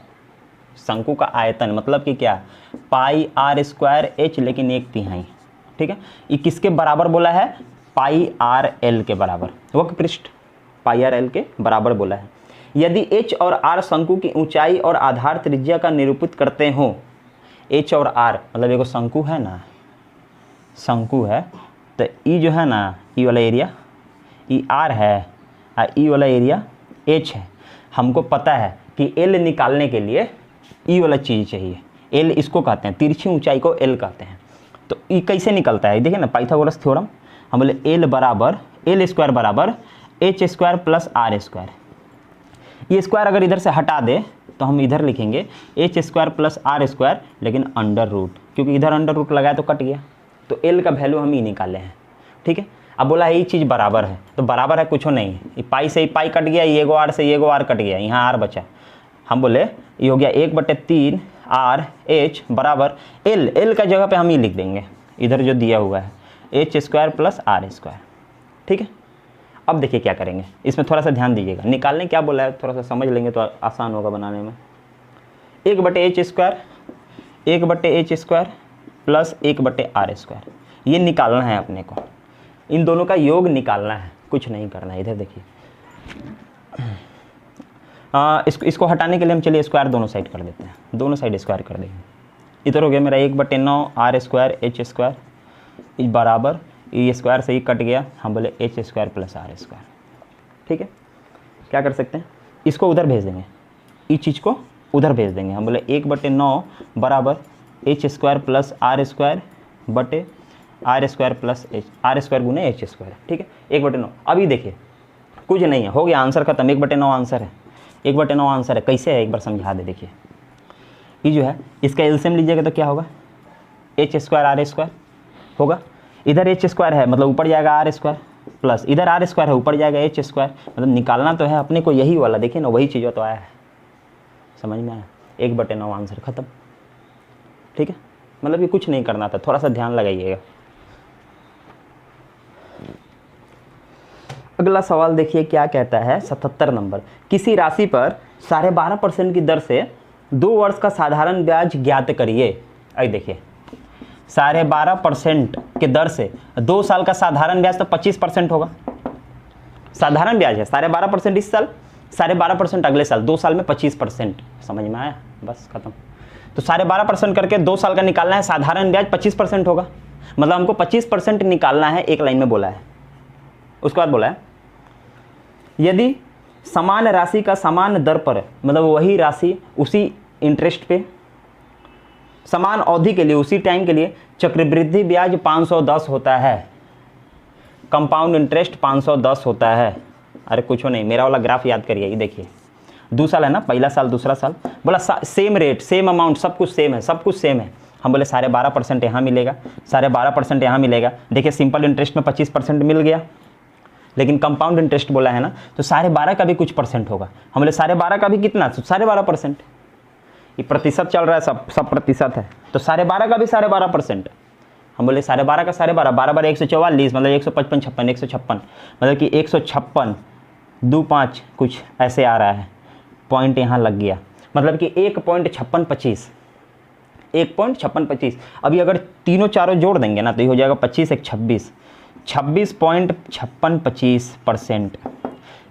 शंकु का आयतन मतलब कि क्या, पाई आर स्क्वायर एच, लेकिन 1/3, ठीक है। ये किसके बराबर बोला है, पाई आर एल के बराबर, वक्र पृष्ठ पाई आर एल के बराबर बोला है। यदि एच और आर शंकु की ऊंचाई और आधार त्रिज्या का निरूपित करते हो, एच और आर मतलब एगो शंकु है ना, शंकु है, तो ई जो है ना, ई वाला एरिया ई आर है और ई वाला एरिया एच है। हमको पता है कि एल निकालने के लिए ई वाला चीज़ चाहिए, एल इसको कहते हैं, तिरछी ऊंचाई को एल कहते हैं। तो ई कैसे निकलता है, देखिए ना पाइथागोरस थ्योरम, हम बोले एल बराबर एल स्क्वायर बराबर H square plus R square. ये स्क्वायर अगर इधर से हटा दे तो हम इधर लिखेंगे H square plus R square, लेकिन अंडर रूट, क्योंकि इधर अंडर रूट लगाया तो कट गया, तो एल का वैल्यू हम ही निकाले हैं, ठीक है। अब बोला है ये चीज़ बराबर है, तो बराबर है कुछ नहीं, ये पाई से ये पाई कट गया, ये गो आर से ये गो आर कट गया, यहाँ आर बचा। हम बोले ये हो गया 1/3 आर एच बराबर एल, एल का जगह पे हम ये लिख देंगे इधर जो दिया हुआ है H square plus R square, ठीक है। अब देखिए क्या करेंगे, इसमें थोड़ा सा ध्यान दीजिएगा, निकालने क्या बोला है थोड़ा सा समझ लेंगे तो आसान होगा बनाने में। 1/h square 1/h square plus 1/r square, ये निकालना है अपने को, इन दोनों का योग निकालना है, कुछ नहीं करना है। इधर देखिए इसको हटाने के लिए हम चलिए स्क्वायर दोनों साइड कर देते हैं, दोनों साइड स्क्वायर कर देंगे। इधर हो गया मेरा 1/9 आर स्क्वायर एच स्क्वायर इस बराबर, ये स्क्वायर से ही कट गया, हम बोले H square plus R square, ठीक है। क्या कर सकते हैं, इसको उधर भेज देंगे, इस चीज़ को उधर भेज देंगे, हम बोले 1/9 बराबर H square plus R square बटे R square plus H, R square गुने एच स्क्वायर, ठीक है। 1/9, अभी देखिए कुछ नहीं है, हो गया आंसर खत्म, 1/9 आंसर है, 1/9 आंसर है। कैसे है एक बार समझा दे, देखिए ये जो है इसका एलसीएम लीजिएगा तो क्या होगा, एच स्क्वायर आर स्क्वायर होगा। इधर एच स्क्वायर है मतलब ऊपर जाएगा आर स्क्वायर, प्लस इधर आर स्क्वायर है ऊपर जाएगा एच स्क्वायर। मतलब निकालना तो है अपने को यही वाला, देखिए ना वही चीज़ तो आया है, समझ में आया। 1/9 आंसर खत्म, ठीक है। मतलब कि कुछ नहीं करना था, थोड़ा सा ध्यान लगाइएगा। अगला सवाल देखिए क्या कहता है, 77 नंबर। किसी राशि पर 12.5% की दर से 2 वर्ष का साधारण ब्याज ज्ञात करिए। आई देखिए 12.5% के दर से 2 साल का साधारण ब्याज तो 25% होगा। साधारण ब्याज है 12.5% इस साल, 12.5% अगले साल, 2 साल में 25%। समझ में आया, बस खत्म। तो 12.5% करके 2 साल का निकालना है, साधारण ब्याज 25% होगा। मतलब हमको 25% निकालना है, एक लाइन में बोला है। उसके बाद बोला है यदि समान राशि का समान दर पर, मतलब वही राशि उसी इंटरेस्ट पे समान अवधि के लिए उसी टाइम के लिए चक्रवृद्धि ब्याज 510 होता है, कंपाउंड इंटरेस्ट 510 होता है। अरे कुछ नहीं, मेरा वाला ग्राफ याद करिए। ये देखिए 2 साल है ना, पहला साल दूसरा साल, बोला सेम रेट सेम अमाउंट, सब कुछ सेम है, सब कुछ सेम है। हम बोले 12.5% यहाँ मिलेगा, 12.5% यहाँ मिलेगा। देखिए सिंपल इंटरेस्ट में 25% मिल गया, लेकिन कंपाउंड इंटरेस्ट बोला है ना, तो 12.5 का भी कुछ परसेंट होगा। हम बोले 12.5 का भी कितना, 12.5%। ये प्रतिशत चल रहा है, सब प्रतिशत है, तो 12.5 का भी 12.5%। हम बोले 12.5 का 12.5, 12 144, मतलब 155, 156, मतलब कि 156, 25 कुछ ऐसे आ रहा है, पॉइंट यहाँ लग गया, मतलब कि 1.5625, 1.5625। अभी अगर तीनों चारों जोड़ देंगे ना तो ये हो जाएगा 25 1 26, 26.5625%।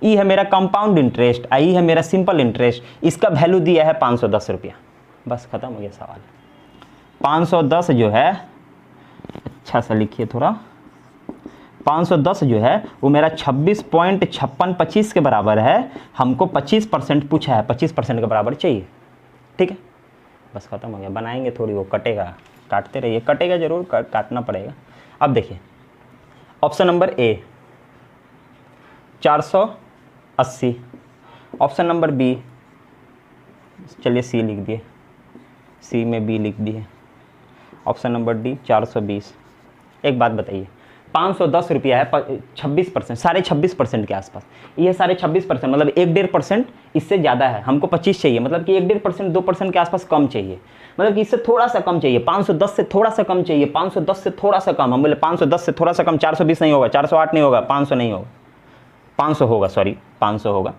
ई है मेरा कंपाउंड इंटरेस्ट, आई है मेरा सिंपल इंटरेस्ट। इसका वैल्यू दिया है 510 रुपया। बस खत्म हो गया सवाल। 510 जो है, अच्छा सा लिखिए थोड़ा, 510 जो है वो मेरा 26.5625 के बराबर है। हमको 25% पूछा है, 25% के बराबर चाहिए, ठीक है। बस खत्म हो गया। बनाएंगे थोड़ी, वो कटेगा, काटते रहिए, कटेगा जरूर, काटना पड़ेगा। अब देखिए option number A 480, option number B, चलिए सी लिख दिए, सी में बी लिख दिए, ऑप्शन नंबर डी 420। एक बात बताइए, 510 रुपया है, 26%, 26.5% के आसपास। ये 26.5%, मतलब 1.5% इससे ज़्यादा है। हमको 25 चाहिए, मतलब कि 1.5%, 2% के आसपास कम चाहिए, मतलब कि इससे थोड़ा सा कम चाहिए। 510 से थोड़ा सा कम चाहिए, 510 से थोड़ा सा कम। हम बोले 510 से थोड़ा सा कम, 420 नहीं होगा, 408 नहीं होगा, 500 नहीं होगा, 500 होगा, सॉरी 500 होगा,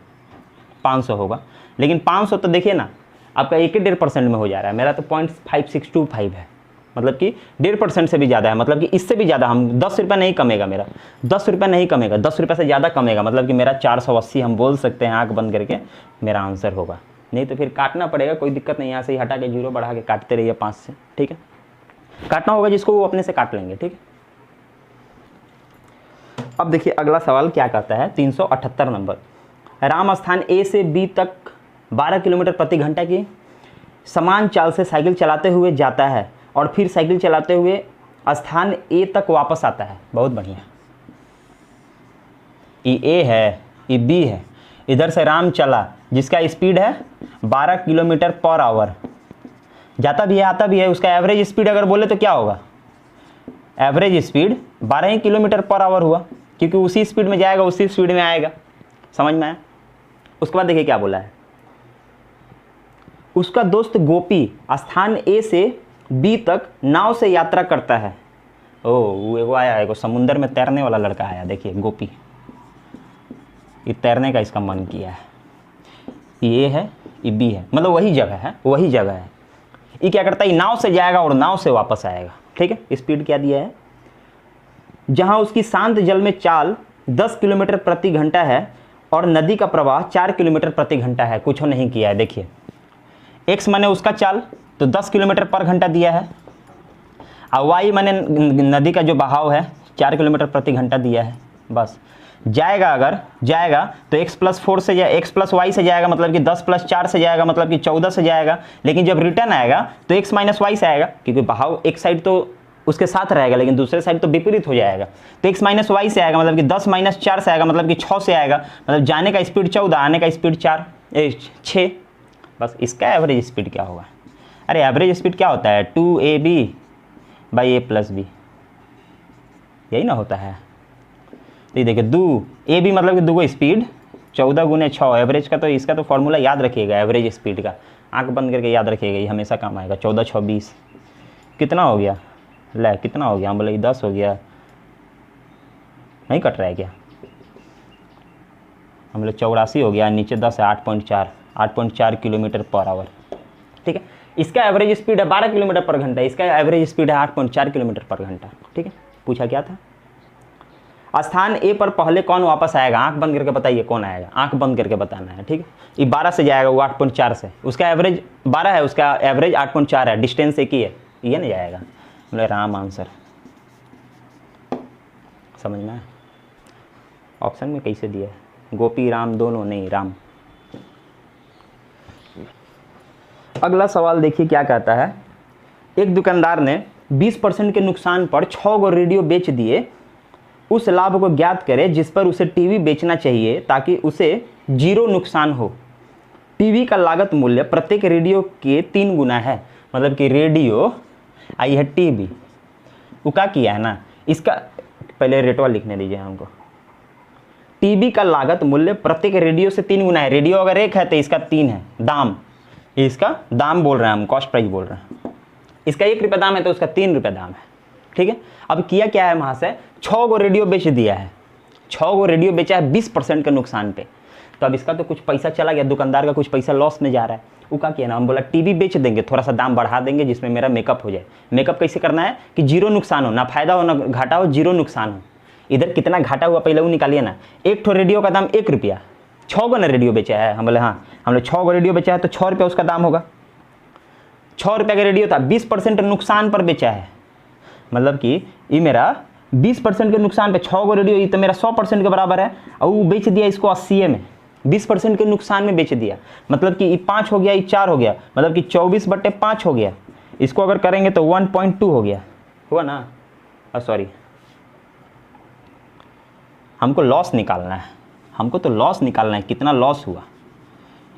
500 होगा। लेकिन 500 तो देखिए ना आपका 1.5% में हो जा रहा है। मेरा तो 0.5625 है, मतलब कि 1.5% से भी ज़्यादा है, मतलब कि इससे भी ज़्यादा। हम 10 रुपये नहीं कमेगा, मेरा 10 रुपये नहीं कमेगा, 10 रुपये से ज़्यादा कमेगा, मतलब कि मेरा 480 हम बोल सकते हैं आंख बंद करके मेरा आंसर होगा। नहीं तो फिर काटना पड़ेगा, कोई दिक्कत नहीं, यहाँ से ही हटा के 0 बढ़ा के काटते रहिए 5 से, ठीक है। काटना होगा जिसको वो अपने से काट लेंगे, ठीक है। अब देखिए अगला सवाल क्या कहता है, 378 नंबर। राम स्थान ए से बी तक 12 किलोमीटर प्रति घंटा की समान चाल से साइकिल चलाते हुए जाता है और फिर साइकिल चलाते हुए स्थान ए तक वापस आता है। बहुत बढ़िया। ये ए है, ये बी है। इधर से राम चला जिसका स्पीड है 12 किलोमीटर पर आवर, जाता भी है आता भी है। उसका एवरेज स्पीड अगर बोले तो क्या होगा, एवरेज स्पीड 12 ही किलोमीटर पर आवर हुआ, क्योंकि उसी स्पीड में जाएगा उसी स्पीड में आएगा। समझ में आया। उसके बाद देखिए क्या बोला है, उसका दोस्त गोपी स्थान ए से बी तक नाव से यात्रा करता है। वो एगो आया, एगो समुंदर में तैरने वाला लड़का आया, देखिए गोपी, ये तैरने का इसका मन किया है। ये है, ये बी है, मतलब वही जगह है, वही जगह है। ये क्या करता है, नाव से जाएगा और नाव से वापस आएगा, ठीक है। स्पीड क्या दिया है, जहां उसकी शांत जल में चाल 10 किलोमीटर प्रति घंटा है और नदी का प्रवाह 4 किलोमीटर प्रति घंटा है। कुछ नहीं किया है, देखिए x माने उसका चाल तो 10 किलोमीटर पर घंटा दिया है, और y माने नदी का जो बहाव है 4 किलोमीटर प्रति घंटा दिया है। बस जाएगा, अगर जाएगा तो x+4 से या x+y से जाएगा, मतलब कि 10+4 से जाएगा, मतलब कि 14 से जाएगा। लेकिन जब रिटर्न आएगा तो x - y से आएगा, क्योंकि बहाव एक साइड तो उसके साथ रहेगा लेकिन दूसरे साइड तो विपरीत हो जाएगा। तो x - y से आएगा, मतलब कि 10 - 4 से आएगा, मतलब कि 6 से आएगा। मतलब जाने का स्पीड 14, आने का स्पीड 6। बस इसका एवरेज स्पीड क्या होगा, अरे एवरेज स्पीड क्या होता है, 2ab/a+b, यही ना होता है। तो ये देखिए ए बी मतलब कि दो स्पीड, 14 गुने 6 एवरेज का, तो इसका तो फॉर्मूला याद रखिएगा एवरेज स्पीड का, आंख बंद करके याद रखिएगा, ये हमेशा काम आएगा। 14 6 20 कितना हो गया, ले कितना हो गया, हम बोले 10 हो गया, नहीं कट रहा है क्या, हम बोले 84 हो गया, नीचे 10 है, 8.4 किलोमीटर/आवर। ठीक है, इसका एवरेज स्पीड है 12 किलोमीटर/घंटा, इसका एवरेज स्पीड है 8.4 किलोमीटर/घंटा। ठीक है, पूछा क्या था, स्थान ए पर पहले कौन वापस आएगा, आंख बंद करके बताइए कौन आएगा, आंख बंद करके बताना है। ठीक है, ये 12 से जाएगा, वो 8.4 से, उसका एवरेज 12 है, उसका एवरेज 8.4 है, डिस्टेंस एक ही है, ये नहीं जाएगा। बोले राम आंसर, समझ में ऑप्शन में कैसे दिया है, गोपी राम दोनों नहीं, राम। अगला सवाल देखिए क्या कहता है, एक दुकानदार ने 20% के नुकसान पर 6 गो रेडियो बेच दिए, उस लाभ को ज्ञात करें जिस पर उसे टीवी बेचना चाहिए ताकि उसे 0 नुकसान हो। टीवी का लागत मूल्य प्रत्येक रेडियो के 3 गुना है, मतलब कि रेडियो आई है टीवी, वो क्या किया है ना, इसका पहले रेटवा लिखने दीजिए हमको। टीवी का लागत मूल्य प्रत्येक रेडियो से 3 गुना है, रेडियो अगर 1 है तो इसका 3 है दाम, इसका दाम बोल रहे हैं हम, कॉस्ट प्राइस बोल रहे हैं, इसका 1 रुपये दाम है तो उसका 3 रुपये दाम है। ठीक है, अब किया क्या है, वहाँ से 6 गो रेडियो बेच दिया है, 6 गो रेडियो बेचा है 20% के नुकसान पे, तो अब इसका तो कुछ पैसा चला गया, दुकानदार का कुछ पैसा लॉस में जा रहा है। वो क्या किया ना, हम बोला टीवी बेच देंगे, थोड़ा सा दाम बढ़ा देंगे जिसमें मेरा मेकअप हो जाए। मेकअप कैसे करना है कि 0 नुकसान हो, ना फायदा हो ना घाटा हो, 0 नुकसान हो। इधर कितना घाटा हुआ पहले वो निकालिए ना, एक ठो रेडियो का दाम 1 रुपया, 6 गो ना रेडियो बेचा है, हम बोले हाँ, हम लोग 6 गो रेडियो बेचा है तो 6 रुपया उसका दाम होगा, 6 रुपये का रेडियो था, 20% नुकसान पर बेचा है, मतलब कि ये मेरा 20% के नुकसान पे 6 गो रेडियो, ये तो मेरा 100% के बराबर है, और वो बेच दिया इसको 80 में, 20% के नुकसान में बेच दिया, मतलब कि ये 5 हो गया, ये 4 हो गया, मतलब कि 24/5 हो गया। इसको अगर करेंगे तो 1.2 हो गया, हुआ ना, सॉरी, हमको लॉस निकालना है, हमको तो लॉस निकालना है, कितना लॉस हुआ,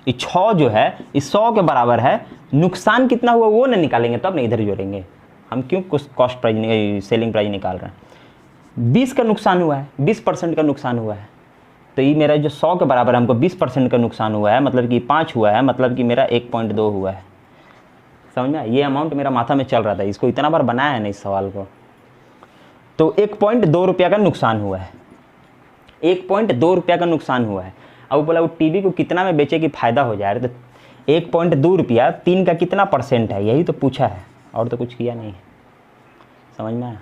ये 6 जो है इस 100 के बराबर है, नुकसान कितना हुआ वो नहीं निकालेंगे तब नहीं इधर जोड़ेंगे, हम क्यों कुछ कॉस्ट प्राइस सेलिंग प्राइस निकाल रहे हैं। 20 का नुकसान हुआ है, 20% का नुकसान हुआ है, तो ये मेरा जो 100 के बराबर है, हमको 20% का नुकसान हुआ है, मतलब कि 5 हुआ है, मतलब कि मेरा 1.2 हुआ है। समझ में, ये अमाउंट मेरा माथा में चल रहा था, इसको इतना बार बनाया है ना इस सवाल को, तो 1.2 रुपया का नुकसान हुआ है, 1.2 रुपया का नुकसान हुआ है। अब बोला वो टीवी को कितना में बेचे कि फ़ायदा हो जाए, तो 1.2 रुपया 3 का कितना % है, यही तो पूछा है, और तो कुछ किया नहीं। समझ में आया,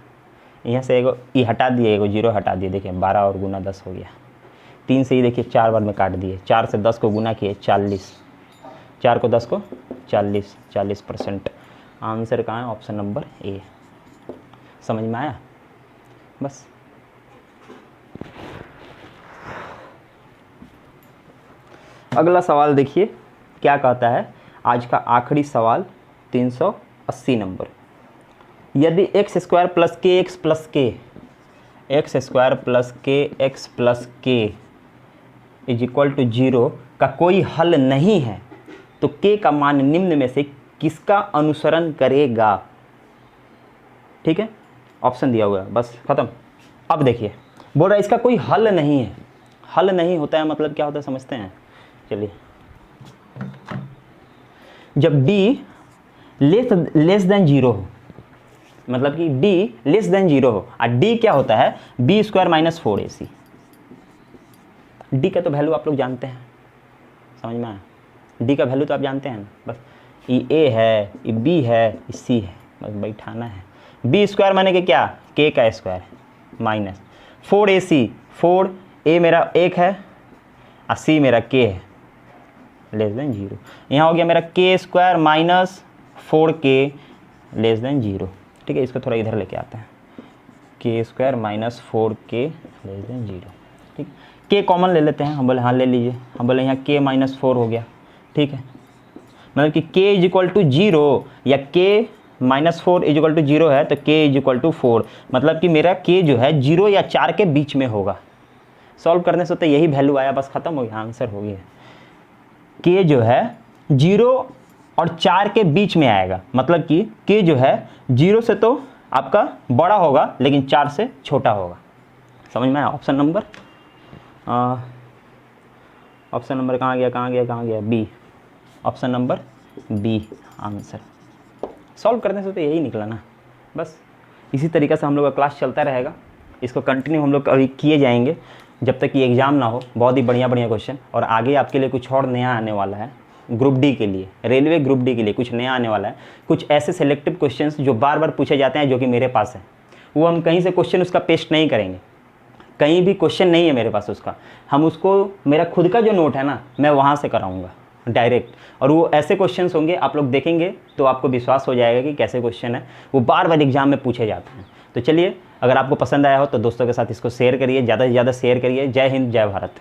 यहाँ से एगो ये हटा दिए, एगो 0 हटा दिए, देखिए 12 और गुना 10 हो गया, 3 से ही देखिए 4 बार में काट दिए, 4 से 10 को गुना किए 40, 4 को 10 को 40, 40%। आंसर कहाँ है, ऑप्शन नंबर ए। समझ में आया, बस। अगला सवाल देखिए क्या कहता है, आज का आखिरी सवाल 380 नंबर। यदि x² + kx + k, x² + kx + k = 0 का कोई हल नहीं है तो k का मान निम्न में से किसका अनुसरण करेगा। ठीक है, ऑप्शन दिया हुआ है, बस खत्म। अब देखिए बोल रहा है इसका कोई हल नहीं है, हल नहीं होता है मतलब क्या होता है समझते हैं, चलिए। जब d लेस देन 0 हो, मतलब कि d लेस देन 0 हो, और d क्या होता है, b² - 4ac। d का तो वैल्यू आप लोग जानते हैं, समझ में आया, d का वैल्यू तो आप जानते हैं ना, बस ये a है, ये b है, ये c है, बस बैठाना है। b² माने कि क्या, k का स्क्वायर माइनस 4ac, 4a मेरा 1 है और c मेरा k है, लेस देन 0। यहाँ हो गया मेरा k² - 4k लेस देन 0। ठीक है, इसको थोड़ा इधर लेके आते हैं, k² - 4k लेस देन 0। ठीक, k कॉमन ले लेते हैं, हम बोले हाँ ले लीजिए, हम बोले यहाँ k - 4 हो गया। ठीक है, मतलब कि k = 0 या k - 4 = 0 है तो k = 4, मतलब कि मेरा k जो है 0 या 4 के बीच में होगा। सॉल्व करने से तो यही वैल्यू आया, बस खत्म हो गया, आंसर हो गया। k जो है 0 और 4 के बीच में आएगा, मतलब कि k जो है 0 से तो आपका बड़ा होगा लेकिन 4 से छोटा होगा। समझ में आया? ऑप्शन नंबर कहाँ गया B, option number B answer. Solve करने से तो यही निकला ना। बस इसी तरीक़े से हम लोग का क्लास चलता रहेगा, इसको कंटिन्यू हम लोग अभी किए जाएंगे जब तक कि एग्ज़ाम ना हो। बहुत ही बढ़िया क्वेश्चन, और आगे आपके लिए कुछ और नया आने वाला है। ग्रुप डी के लिए, रेलवे ग्रुप डी के लिए कुछ नया आने वाला है। कुछ ऐसे सेलेक्टिव क्वेश्चंस जो बार बार पूछे जाते हैं, जो कि मेरे पास है, वो हम कहीं से क्वेश्चन उसका पेस्ट नहीं करेंगे, कहीं भी क्वेश्चन नहीं है मेरे पास उसका, हम उसको, मेरा खुद का जो नोट है ना, मैं वहाँ से कराऊँगा डायरेक्ट। और वो ऐसे क्वेश्चंस होंगे, आप लोग देखेंगे तो आपको विश्वास हो जाएगा कि कैसे क्वेश्चन है, वो बार बार एग्जाम में पूछे जाते हैं। तो चलिए, अगर आपको पसंद आया हो तो दोस्तों के साथ इसको शेयर करिए, ज़्यादा से ज़्यादा शेयर करिए। जय हिंद, जय भारत।